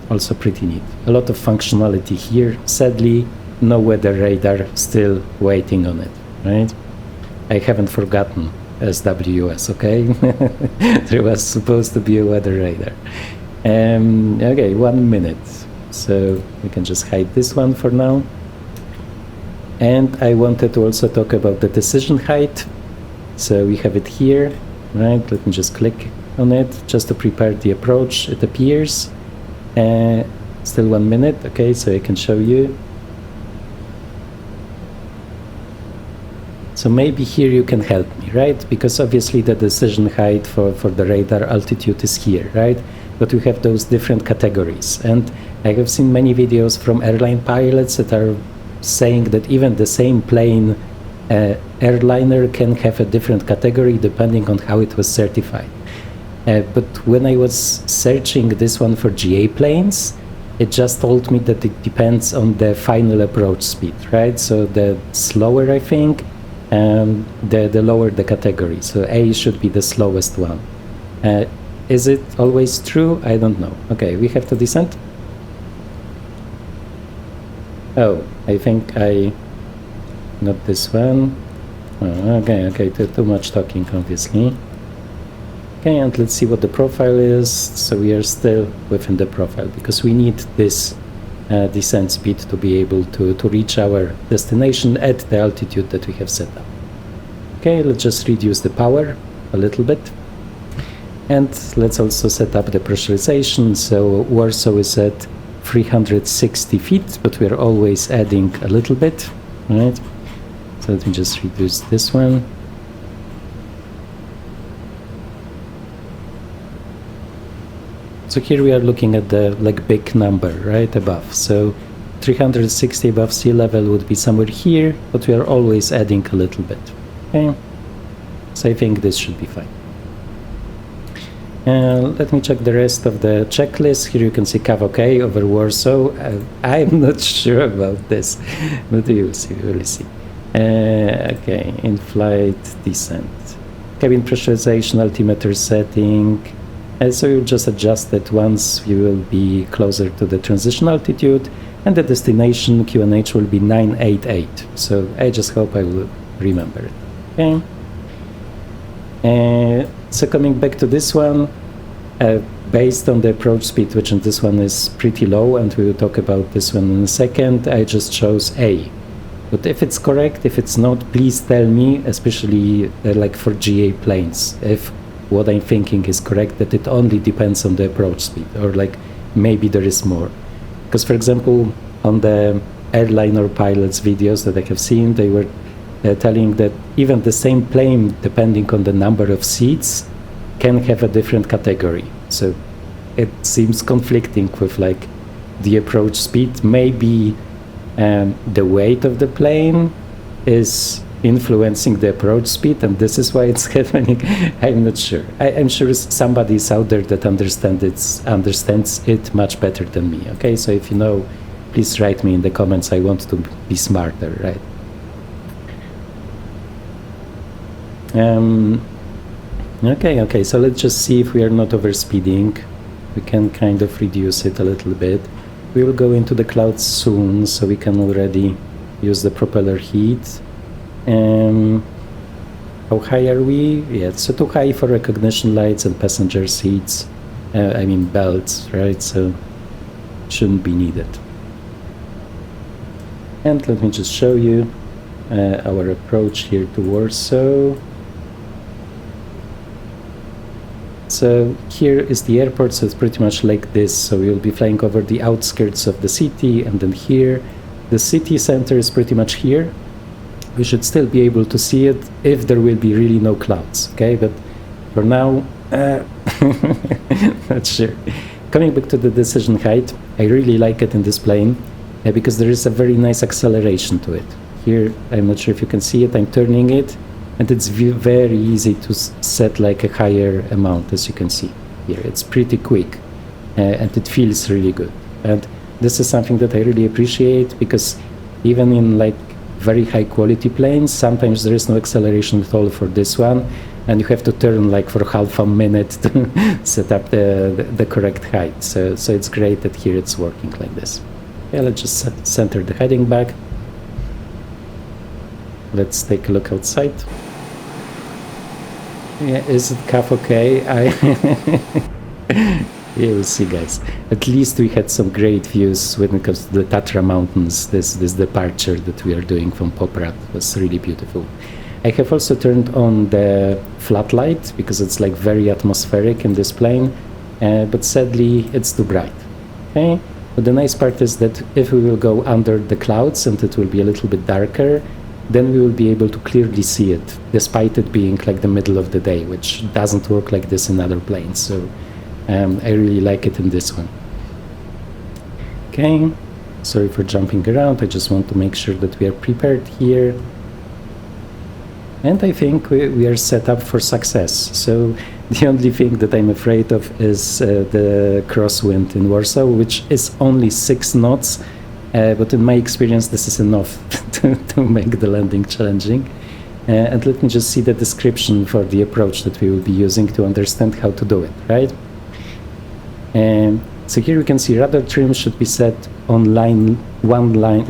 Also pretty neat. A lot of functionality here. Sadly, no weather radar, still waiting on it, right? I haven't forgotten SWS, okay? There was supposed to be a weather radar. Okay, 1 minute. So we can just hide this one for now. And I wanted to also talk about the decision height. So we have it here, right? Let me just click on it just to prepare the approach. It appears. Still 1 minute, okay, so I can show you. So maybe here you can help me, right? Because obviously the decision height for the radar altitude is here, right? But we have those different categories. And I have seen many videos from airline pilots that are saying that even the same plane airliner can have a different category depending on how it was certified. But when I was searching this one for GA planes, it just told me that it depends on the final approach speed, right? So the slower, I think, the lower the category. So A should be the slowest one. Is it always true? I don't know. Okay, we have to descend. Oh, I think not this one. Oh, okay, too much talking, obviously. Okay, and let's see what the profile is. So we are still within the profile because we need this descent speed to be able to reach our destination at the altitude that we have set up. Okay, let's just reduce the power a little bit. And let's also set up the pressurization. So Warsaw is at 360 feet, but we're always adding a little bit, right? So let me just reduce this one. So here we are looking at the big number right above. So 360 above sea level would be somewhere here, but we are always adding a little bit. Okay, so I think this should be fine. Let me check the rest of the checklist. Here you can see CAV over Warsaw. I'm not sure about this, but we will see. Okay, in-flight descent, cabin pressurization, altimeter setting. So you just adjust it once you will be closer to the transition altitude, and the destination QNH will be 988. So I just hope I will remember it. Okay. So coming back to this one, based on the approach speed, which in this one is pretty low, and we will talk about this one in a second, I just chose A. But if it's correct, if it's not, please tell me, especially like for GA planes, if what I'm thinking is correct, that it only depends on the approach speed, or like maybe there is more. Because for example, on the airliner pilots videos that I have seen, they were telling that even the same plane, depending on the number of seats, can have a different category. So it seems conflicting with like the approach speed. Maybe the weight of the plane is influencing the approach speed, and this is why it's happening. I'm not sure. I'm sure somebody is out there that understands it much better than me. Okay, so if you know, please write me in the comments. I want to be smarter, right? Okay, so let's just see if we are not overspeeding. We can kind of reduce it a little bit. We will go into the clouds soon, so we can already use the propeller heat. How high are we? Yeah, so too high for recognition lights and passenger seats. I mean belts, right? So shouldn't be needed. And let me just show you our approach here to Warsaw. So here is the airport, so it's pretty much like this. So we'll be flying over the outskirts of the city, and then here. The city center is pretty much here. We should still be able to see it if there will be really no clouds, okay? But For now, not sure. Coming back to the decision height, I really like it in this plane because there is a very nice acceleration to it. Here, I'm not sure if you can see it, I'm turning it, and it's very easy to set like a higher amount, as you can see here. It's pretty quick, and it feels really good. And this is something that I really appreciate, because even in like very high quality planes, sometimes there is no acceleration at all for this one, and you have to turn like for half a minute to set up the correct height. So it's great that here it's working like this. Yeah, let's just center the heading back. Let's take a look outside. Yeah, is it CAF okay? Yeah, we'll see, guys. At least we had some great views when it comes to the Tatra Mountains. This departure that we are doing from Poprad was really beautiful. I have also turned on the flat light because it's like very atmospheric in this plane, but sadly it's too bright. Okay, but the nice part is that if we will go under the clouds and it will be a little bit darker, then we will be able to clearly see it, despite it being like the middle of the day, which doesn't work like this in other planes. So I really like it in this one. Okay, sorry for jumping around. I just want to make sure that we are prepared here. And I think we are set up for success. So the only thing that I'm afraid of is the crosswind in Warsaw, which is only 6 knots. But in my experience, this is enough to make the landing challenging. And let me just see the description for the approach that we will be using to understand how to do it, right? So here we can see rudder trim should be set on one line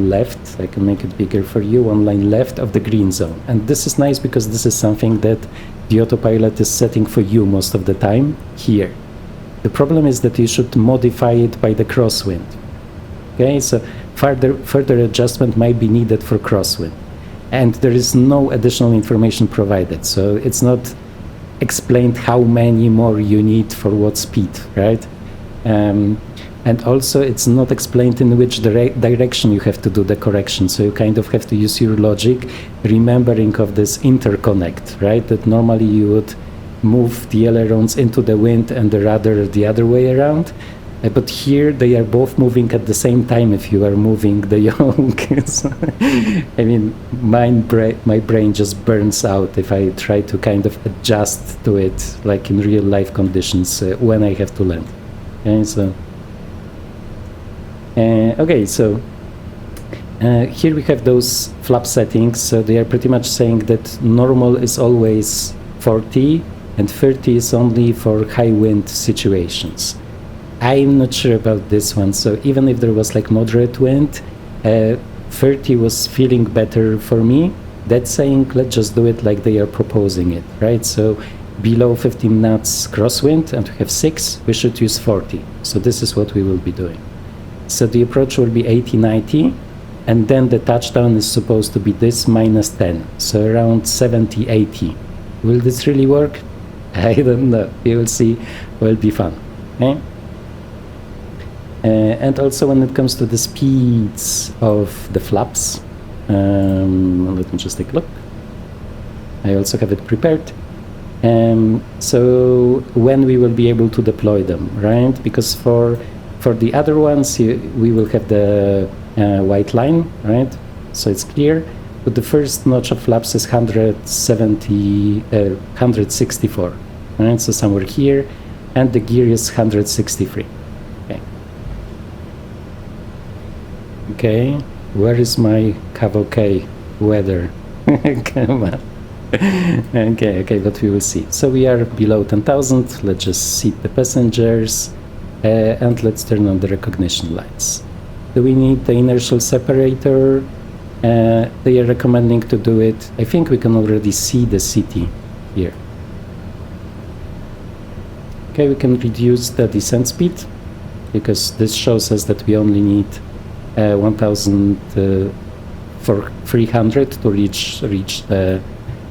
left. I can make it bigger for you, 1 line left of the green zone. And this is nice because this is something that the autopilot is setting for you most of the time here. The problem is that you should modify it by the crosswind. Okay, so further adjustment might be needed for crosswind. And there is no additional information provided, so it's not explained how many more you need for what speed, right? And also it's not explained in which direction you have to do the correction, so you kind of have to use your logic, remembering of this interconnect, right? That normally you would move the ailerons into the wind and the rudder the other way around. But here they are both moving at the same time if you are moving the yoke. I mean, my brain just burns out if I try to kind of adjust to it like in real life conditions when I have to land. Okay, so here we have those flap settings. So they are pretty much saying that normal is always 40 and 30 is only for high wind situations. I'm not sure about this one, so even if there was like moderate wind, 30 was feeling better for me. That's saying let's just do it like they are proposing it, right? So below 15 knots crosswind and we have 6, we should use 40. So this is what we will be doing. So the approach will be 80-90, and then the touchdown is supposed to be this -10, so around 70-80. Will this really work? I don't know. You will see. Will be fun. Okay? And also when it comes to the speeds of the flaps, let me just take a look. I also have it prepared. So when we will be able to deploy them, right? Because for the other ones, we will have the white line, right? So it's clear. But the first notch of flaps is 164, right? So somewhere here, and the gear is 163. Okay, where is my cavalcade weather? Come on. Okay, but we will see. So we are below 10,000. Let's just seat the passengers, and let's turn on the recognition lights. Do we need the inertial separator? They are recommending to do it. I think we can already see the city here. Okay, we can reduce the descent speed because this shows us that we only need 1,300 to reach the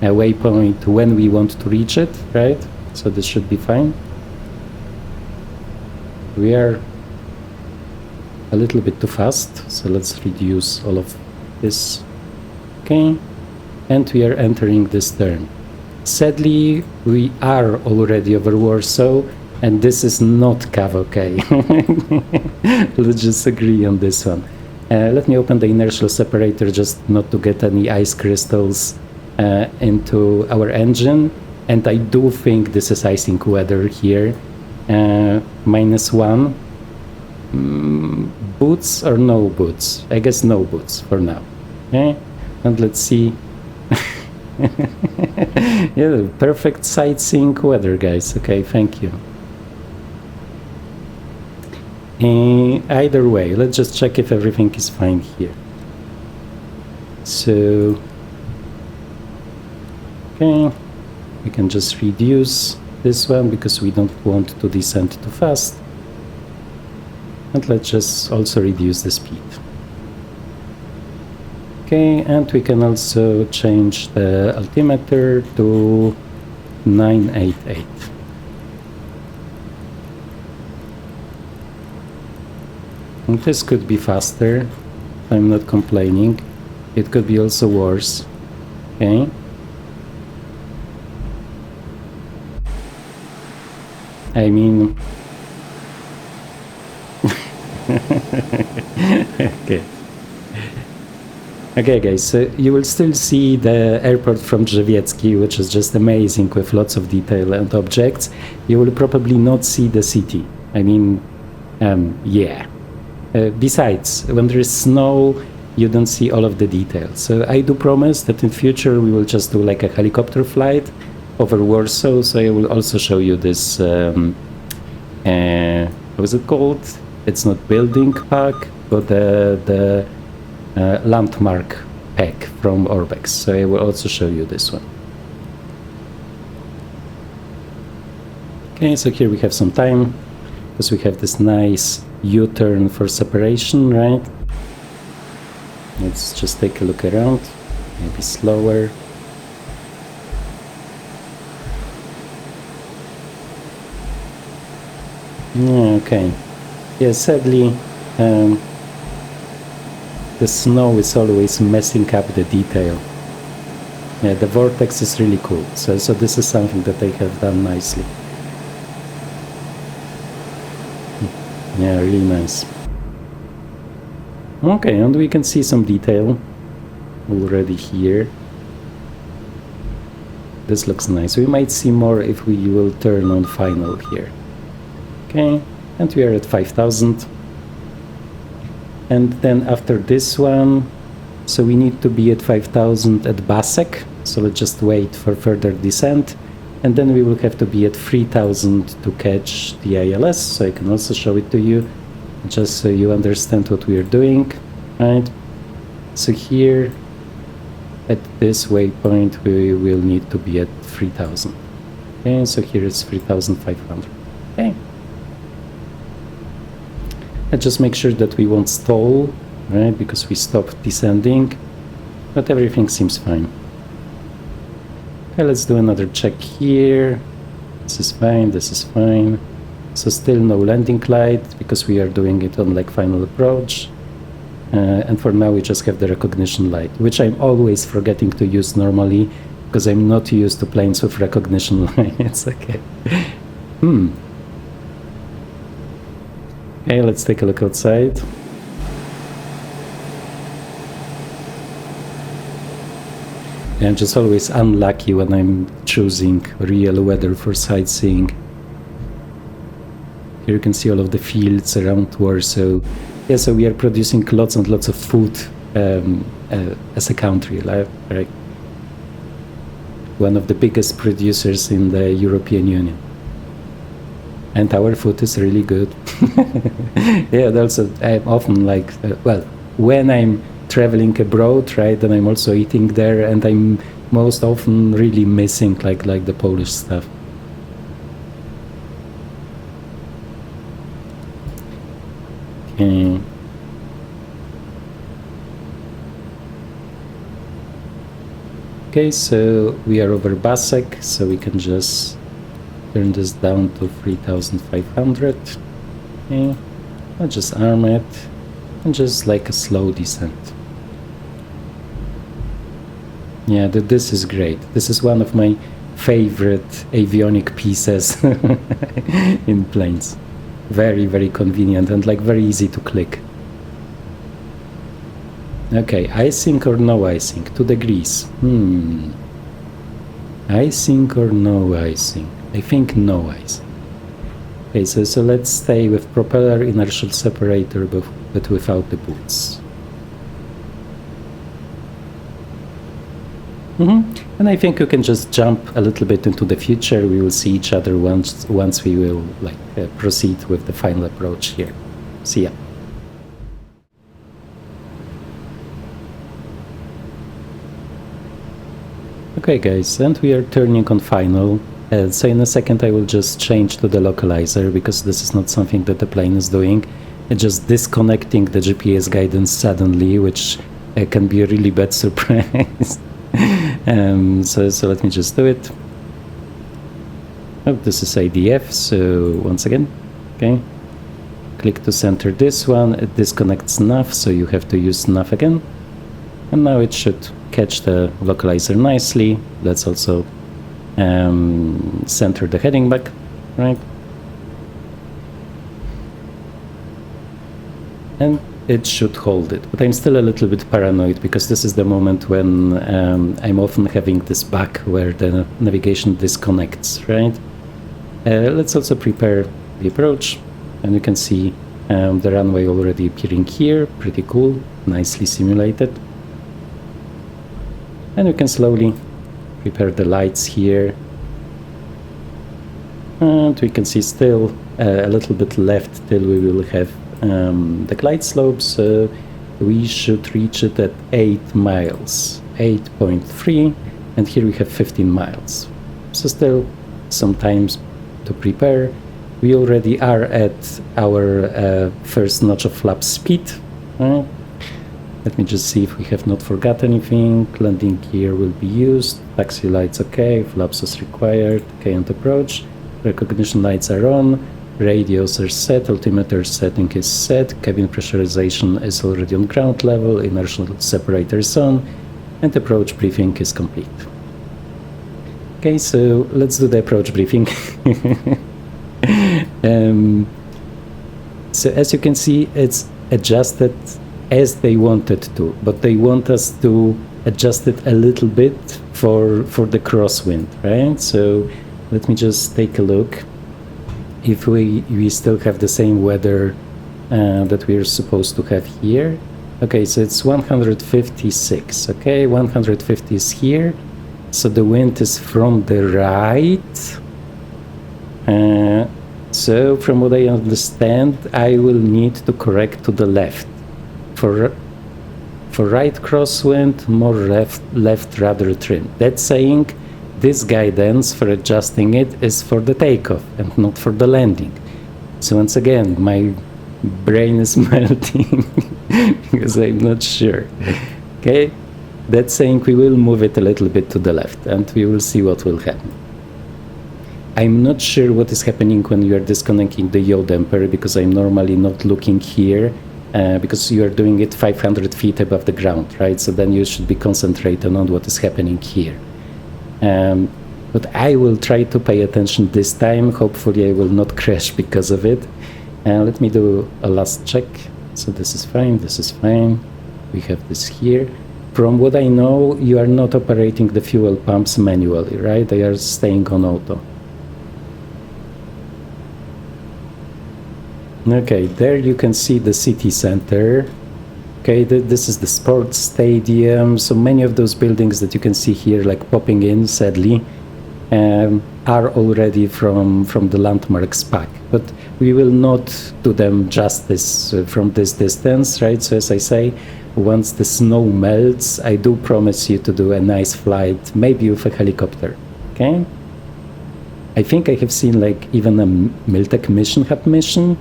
waypoint when we want to reach it, right? So this should be fine. We are a little bit too fast, so let's reduce all of this. Okay, and we are entering this turn. Sadly, we are already over Warsaw, and this is not cav okay. Let's just agree on this one. Let me open the inertial separator just not to get any ice crystals into our engine. And I do think this is icing weather here. -1. Boots or no boots? I guess no boots for now. Okay, and let's see. Yeah, perfect sightseeing weather, guys. Okay, thank you. Either way, let's just check if everything is fine here. So, okay, we can just reduce this one because we don't want to descend too fast. And let's just also reduce the speed. Okay, and we can also change the altimeter to 988. And this could be faster, I'm not complaining. It could be also worse. Okay. I mean... Okay. Okay, guys, so you will still see the airport from Drzewiecki, which is just amazing with lots of detail and objects. You will probably not see the city. I mean, yeah. Besides, when there is snow, you don't see all of the details. So I do promise that in future we will just do like a helicopter flight over Warsaw. So I will also show you this, what is it called? It's not building pack, but the landmark pack from Orbx. So I will also show you this one. Okay, so here we have some time because we have this nice U-turn for separation, right? Let's just take a look around, maybe slower. Yeah, okay. Yeah, sadly, the snow is always messing up the detail. Yeah, the vortex is really cool. So this is something that they have done nicely. Yeah, really nice. Okay, and we can see some detail already here. This looks nice. We might see more if we will turn on final here. Okay, and we are at 5,000. And then after this one, so we need to be at 5,000 at Basek. So let's just wait for further descent. And then we will have to be at 3,000 to catch the ILS. So I can also show it to you, just so you understand what we are doing, right? So here, at this waypoint, we will need to be at 3,000. Okay, so here it's 3,500. Okay. And just make sure that we won't stall, right? Because we stopped descending, but everything seems fine. Okay, let's do another check here. This is fine, this is fine. So still no landing light because we are doing it on like final approach. And for now we just have the recognition light, which I'm always forgetting to use normally because I'm not used to planes with recognition light. It's okay. Okay, let's take a look outside. I'm just always unlucky when I'm choosing real weather for sightseeing. Here you can see all of the fields around Warsaw. Yeah, so we are producing lots and lots of food as a country, right? One of the biggest producers in the European Union. And our food is really good. Yeah, and also I'm often like, well, when I'm traveling abroad, right, then I'm also eating there, and I'm most often really missing like the Polish stuff. Okay. Okay, so we are over Basek, so we can just turn this down to 3,500. Okay, I'll just arm it and just like a slow descent. Yeah, this is great. This is one of my favorite avionic pieces in planes. Very, very convenient and like very easy to click. Okay, icing or no icing? 2 degrees. Icing or no icing? I think no icing. Okay, so let's stay with propeller inertial separator, but without the boots. And I think you can just jump a little bit into the future. We will see each other once we will proceed with the final approach here. See ya. Okay guys, and we are turning on final. So in a second I will just change to the localizer, because this is not something that the plane is doing. It's just disconnecting the GPS guidance suddenly, which can be a really bad surprise. So let me just do it. Oh, this is ADF, so once again, okay. Click to center this one, it disconnects nav, so you have to use nav again. And now it should catch the localizer nicely. Let's also center the heading back, right? And it should hold it, but I'm still a little bit paranoid, because this is the moment when I'm often having this bug where the navigation disconnects, right? Let's also prepare the approach, and you can see the runway already appearing here. Pretty cool, nicely simulated. And you can slowly prepare the lights here, and we can see still a little bit left till we will have the glide slope, so we should reach it at 8 miles, 8.3, and here we have 15 miles. So still some time to prepare. We already are at our first notch of flap speed. Let me just see if we have not forgot anything. Landing gear will be used, taxi lights okay, flaps as required, okay, and approach. Recognition lights are on. Radios are set, altimeter setting is set, cabin pressurization is already on ground level, inertial separator is on, and approach briefing is complete. Okay, so let's do the approach briefing. So as you can see, it's adjusted as they wanted to, but they want us to adjust it a little bit for the crosswind, right? So let me just take a look. If we still have the same weather that we're supposed to have here. Okay, so it's 156, okay, 150 is here, so the wind is from the right. So from what I understand, I will need to correct to the left. For right crosswind, more left rudder trim. That's saying this guidance for adjusting it is for the takeoff and not for the landing. So once again, my brain is melting because I'm not sure. Okay, that's saying we will move it a little bit to the left, and we will see what will happen. I'm not sure what is happening when you are disconnecting the yaw damper, because I'm normally not looking here, because you are doing it 500 feet above the ground, right? So then you should be concentrating on what is happening here. But I will try to pay attention this time. Hopefully I will not crash because of it. Let me do a last check. So this is fine, this is fine. We have this here. From what I know, you are not operating the fuel pumps manually, right? They are staying on auto. Okay, there you can see the city center. Okay, this is the sports stadium. So many of those buildings that you can see here, like popping in, sadly, are already from the Landmarks pack. But we will not do them justice from this distance, right? So as I say, once the snow melts, I do promise you to do a nice flight, maybe with a helicopter, okay? I think I have seen like even a Miltech mission hub mission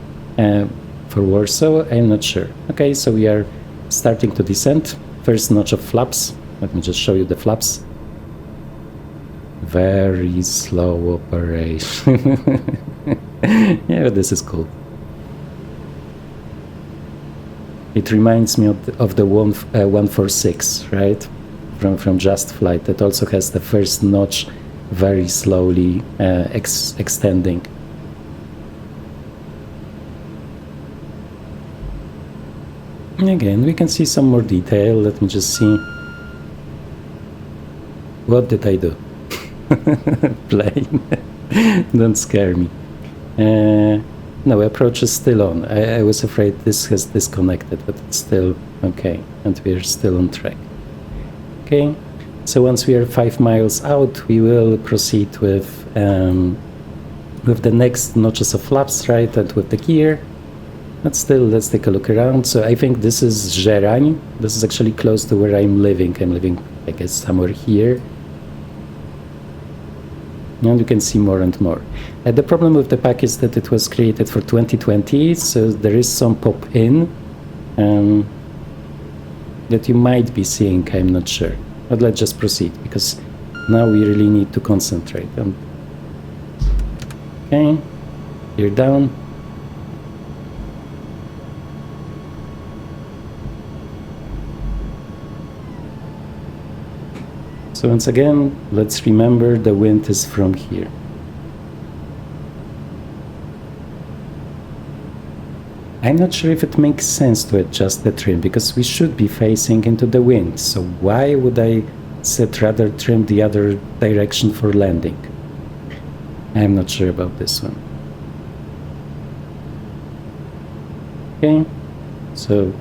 for Warsaw, I'm not sure. Okay, so we are starting to descend. First notch of flaps. Let me just show you the flaps. Very slow operation. Yeah, this is cool. It reminds me of the 146, right? From Just Flight, that also has the first notch very slowly extending. Again, we can see some more detail. Let me just see. What did I do? Plane. Don't scare me. No, approach is still on. I was afraid this has disconnected, but it's still okay. And we're still on track. Okay, so once we are 5 miles out, we will proceed with the next notches of flaps, right, and with the gear. But still, let's take a look around. So I think this is Żerań. This is actually close to where I'm living. I'm living, I guess, somewhere here. And you can see more and more. The problem with the pack is that it was created for 2020, so there is some pop-in that you might be seeing, I'm not sure. But let's just proceed, because now we really need to concentrate. Okay, you're down. So once again, let's remember the wind is from here. I'm not sure if it makes sense to adjust the trim, because we should be facing into the wind. So why would I set rather trim the other direction for landing? I'm not sure about this one. Okay, so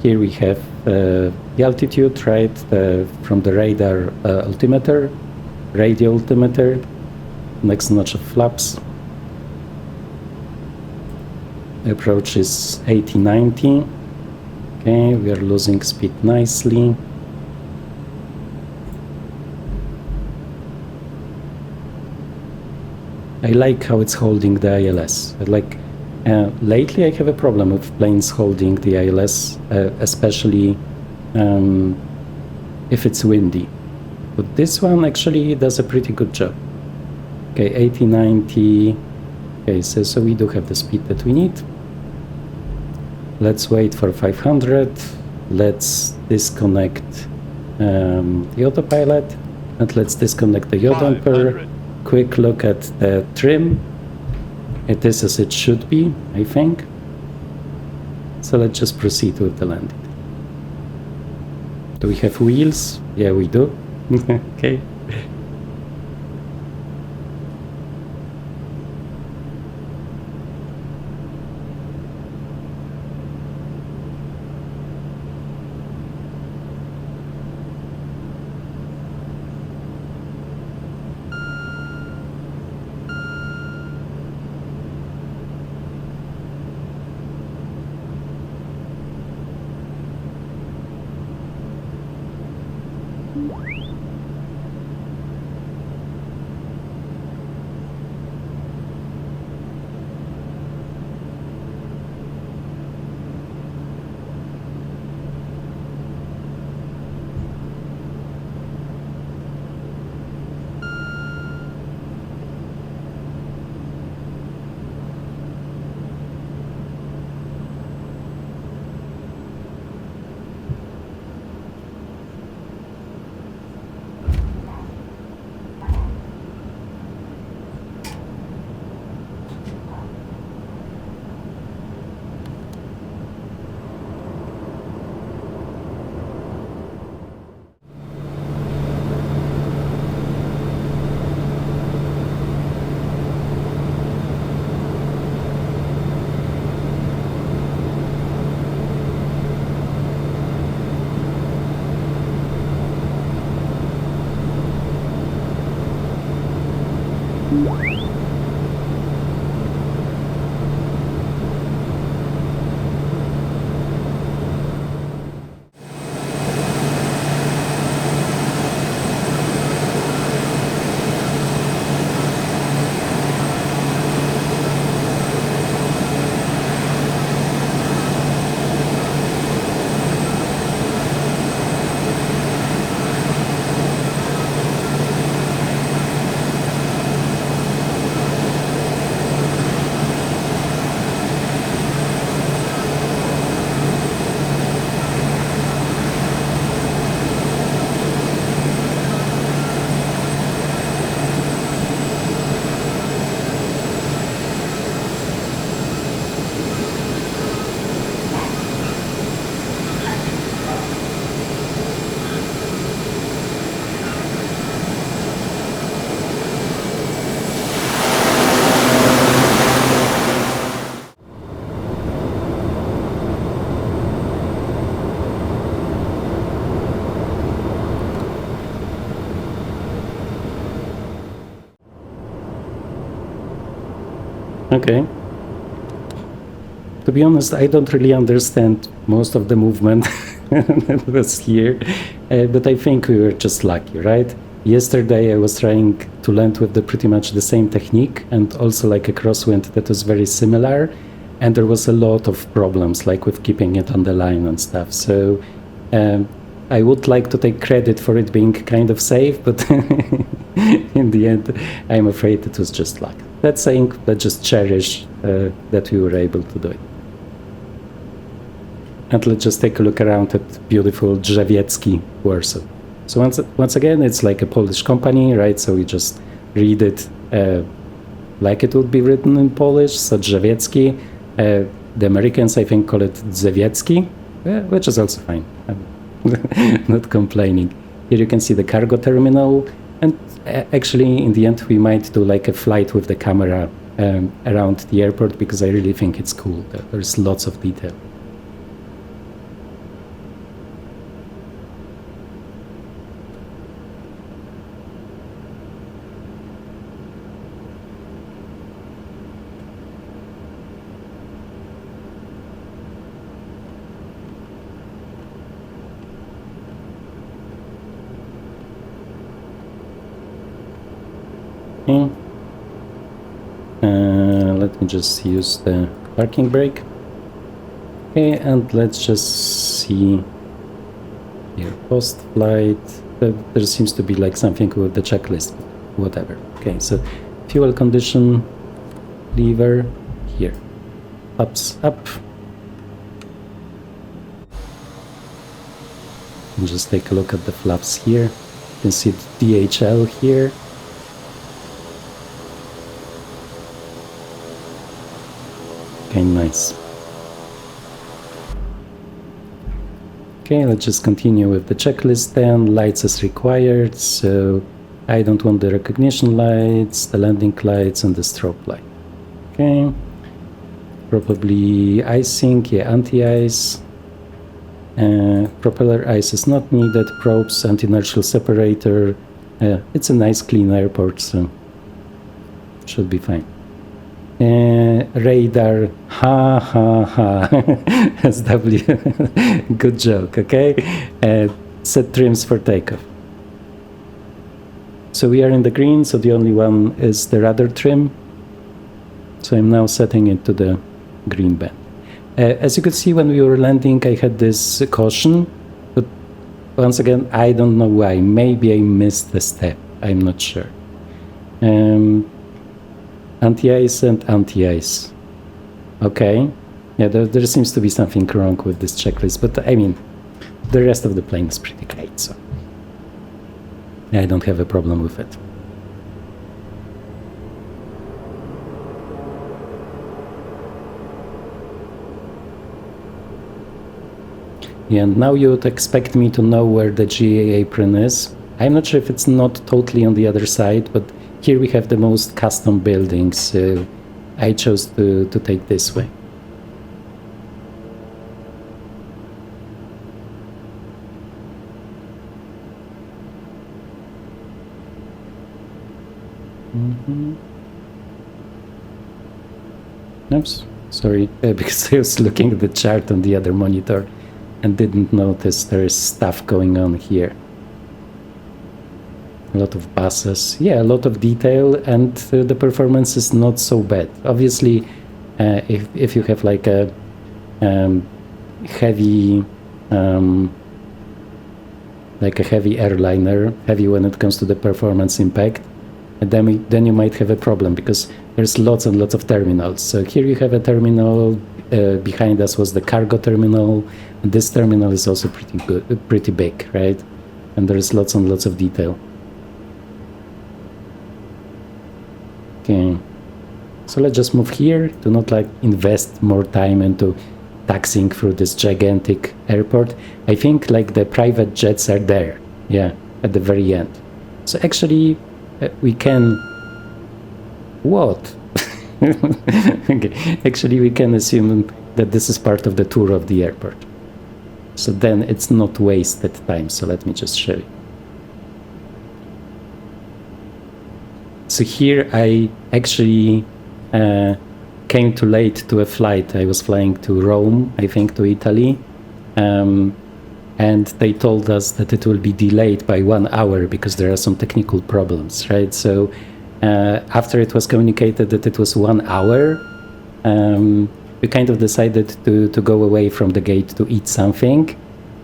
here we have the altitude, right, from the radar altimeter, radio altimeter, next notch of flaps. Approach is 80-90. Okay, we are losing speed nicely. I like how it's holding the ILS. Lately I have a problem with planes holding the ILS, especially if it's windy. But this one actually does a pretty good job. Okay, 80-90. Okay, so we do have the speed that we need. Let's wait for 500. Let's disconnect the autopilot, and let's disconnect the yaw damper. Quick look at the trim. It is as it should be, I think. So let's just proceed with the landing. Do we have wheels? Yeah, we do. Okay. Okay. To be honest, I don't really understand most of the movement that was here, but I think we were just lucky, right? Yesterday I was trying to land with pretty much the same technique and also like a crosswind that was very similar, and there was a lot of problems like with keeping it on the line and stuff. So I would like to take credit for it being kind of safe, but in the end, I'm afraid it was just luck. That saying, let's just cherish that we were able to do it. And let's just take a look around at beautiful Drzewiecki, Warsaw. So once again, it's like a Polish company, right? So we just read it like it would be written in Polish, so Drzewiecki. The Americans, I think, call it Drzewiecki, which is also fine. I'm not complaining. Here you can see the cargo terminal, and actually, in the end, we might do like a flight with the camera around the airport because I really think it's cool. There's lots of detail. Okay. Let me just use the parking brake. Okay, and let's just see here post-flight. There seems to be like something with the checklist, whatever. Okay, so fuel condition lever here, ups up. And just take a look at the flaps here. You can see the DHL here. Okay, nice. Okay, let's just continue with the checklist then. Lights as required, so I don't want the recognition lights, the landing lights, and the strobe light. Okay. Probably icing, yeah, anti-ice. Propeller ice is not needed. Probes, anti-inertial separator. It's a nice clean airport, so should be fine. Radar, ha ha ha, SW, good joke, okay? Set trims for takeoff. So we are in the green, so the only one is the rudder trim. So I'm now setting it to the green band. As you could see when we were landing, I had this caution, but once again, I don't know why. Maybe I missed a step, I'm not sure. Anti-ice and anti-ice. Okay. Yeah, there seems to be something wrong with this checklist, but I mean, the rest of the plane is pretty great, so I don't have a problem with it. Yeah, and now you would expect me to know where the GA apron is. I'm not sure if it's not totally on the other side, but here we have the most custom buildings, so I chose to take this way. Oops, sorry, because I was looking at the chart on the other monitor and didn't notice there is stuff going on here. A lot of buses, yeah, a lot of detail, and the performance is not so bad. Obviously, if you have like a heavy airliner, heavy when it comes to the performance impact, and then you might have a problem because there's lots and lots of terminals. So here you have a terminal. Behind us was the cargo terminal. And this terminal is also pretty big, right? And there's lots and lots of detail. Okay, so let's just move here to not like invest more time into taxiing through this gigantic airport. I think like the private jets are there, yeah, at the very end. So actually we can, what? Okay. Actually we can assume that this is part of the tour of the airport. So then it's not wasted time, so let me just show you. So here I actually came too late to a flight. I was flying to Rome, I think, to Italy. And they told us that it will be delayed by 1 hour because there are some technical problems, right? So after it was communicated that it was 1 hour, we kind of decided to go away from the gate to eat something.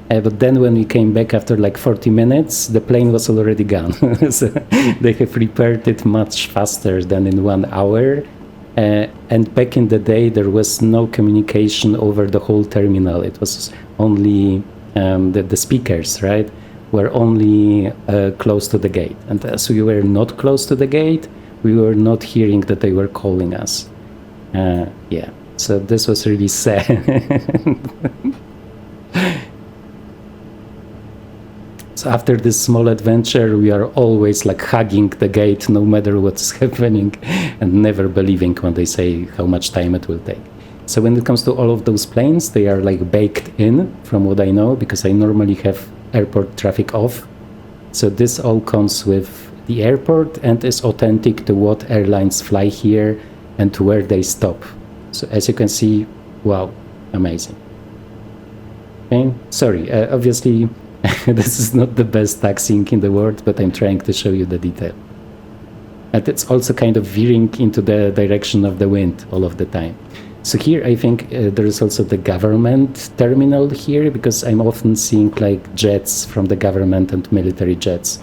But then when we came back after like 40 minutes, the plane was already gone. So they have repaired it much faster than in 1 hour. And back in the day, there was no communication over the whole terminal. It was only the speakers, right, were only close to the gate. And as we were not close to the gate, we were not hearing that they were calling us. Yeah, so this was really sad. So after this small adventure, we are always like hugging the gate no matter what's happening and never believing when they say how much time it will take. So when it comes to all of those planes, they are like baked in from what I know, because I normally have airport traffic off. So this all comes with the airport and is authentic to what airlines fly here and to where they stop. So as you can see, wow, amazing. Okay, sorry, obviously this is not the best taxiing in the world, but I'm trying to show you the detail. And it's also kind of veering into the direction of the wind all of the time. So here I think there is also the government terminal here, because I'm often seeing like jets from the government and military jets.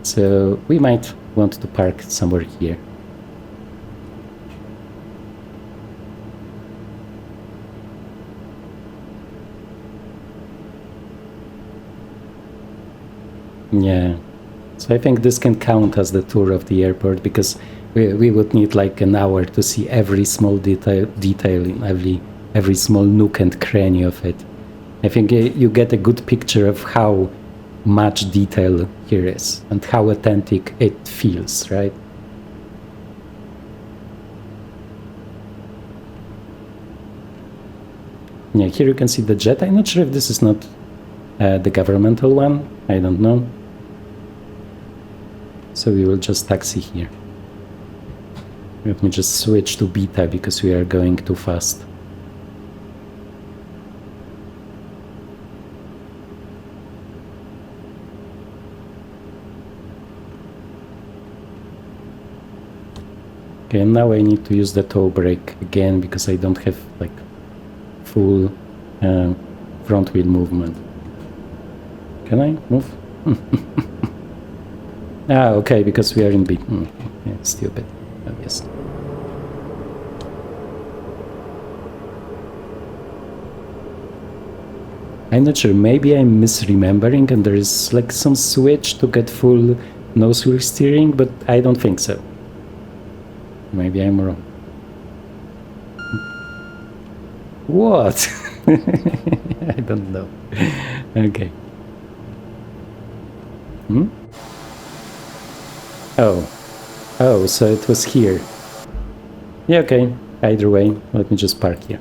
So we might want to park somewhere here. Yeah, so I think this can count as the tour of the airport, because we would need like an hour to see every small detail in every small nook and cranny of it. I think you get a good picture of how much detail here is and how authentic it feels, right? Yeah, here you can see the jet. I'm not sure if this is not the governmental one. I don't know. So we will just taxi here. Let me just switch to beta because we are going too fast. Okay, and now I need to use the toe brake again because I don't have like full front wheel movement. Can I move? Ah, okay, because we are in B. Yeah, stupid, obviously. I'm not sure, maybe I'm misremembering and there is like some switch to get full nose wheel steering, but I don't think so. Maybe I'm wrong. What? I don't know. Okay. Oh, so it was here. Yeah, okay. Either way, let me just park here.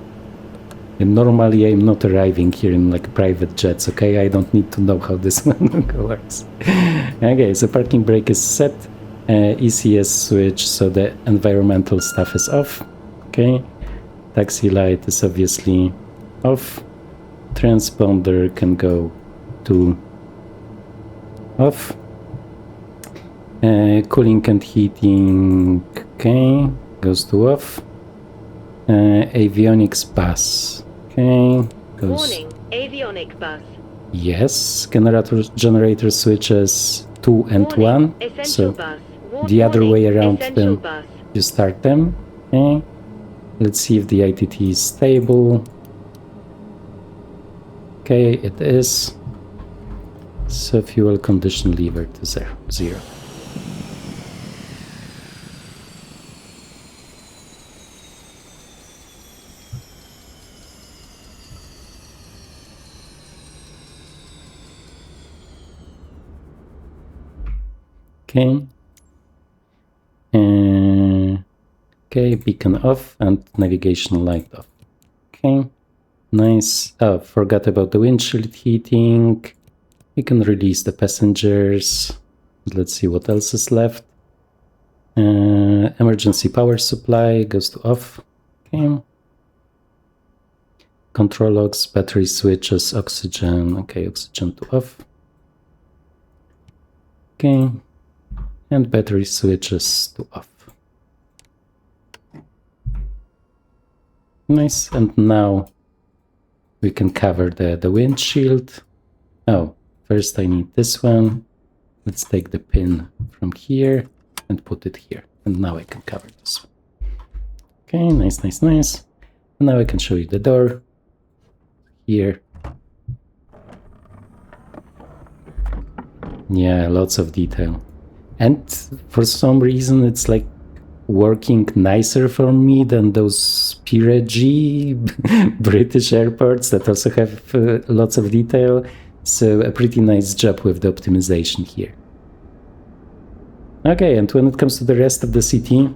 And normally I'm not arriving here in like private jets, okay? I don't need to know how this one works. Okay, so parking brake is set. ECS switch, so the environmental stuff is off. Okay. Taxi light is obviously off. Transponder can go to off. Cooling and heating, okay, goes to off. Avionics bus, okay, goes. Warning, avionic bus. Yes, generator switches 2 and Warning, 1. So bus. the other way around them, bus. you start them. Okay. Let's see if the ITT is stable. Okay, it is. So fuel condition lever to 0. Okay. Okay, beacon off and navigation light off. Okay, nice. Oh, forgot about the windshield heating. We can release the passengers. Let's see what else is left. Emergency power supply goes to off. Okay. Control logs, battery switches, oxygen. Okay, oxygen to off. Okay. And battery switches to off. Nice. And now we can cover the windshield. Oh, first I need this one. Let's take the pin from here and put it here. And now I can cover this one. Okay, nice, nice, nice. And now I can show you the door. Here. Yeah, lots of detail. And for some reason it's like working nicer for me than those P-G British airports that also have lots of detail. So a pretty nice job with the optimization here. Okay, and when it comes to the rest of the city,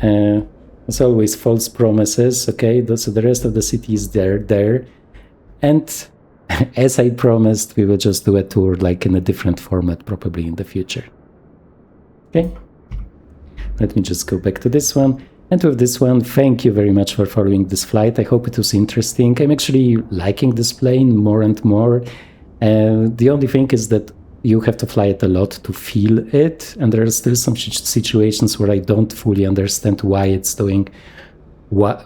as always, false promises. Okay, so the rest of the city is there. And as I promised, we will just do a tour like in a different format probably in the future. Okay, let me just go back to this one. And with this one, thank you very much for following this flight. I hope it was interesting. I'm actually liking this plane more and more. The only thing is that you have to fly it a lot to feel it. And there are still some situations where I don't fully understand why it's doing what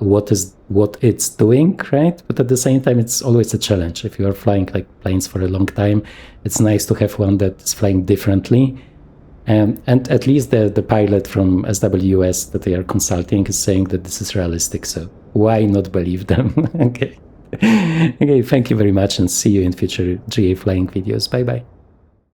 it's doing, right? But at the same time, it's always a challenge. If you are flying like planes for a long time, it's nice to have one that is flying differently. And at least the pilot from SWS that they are consulting is saying that this is realistic. So why not believe them? Okay. Okay, thank you very much and see you in future GA flying videos. Bye-bye.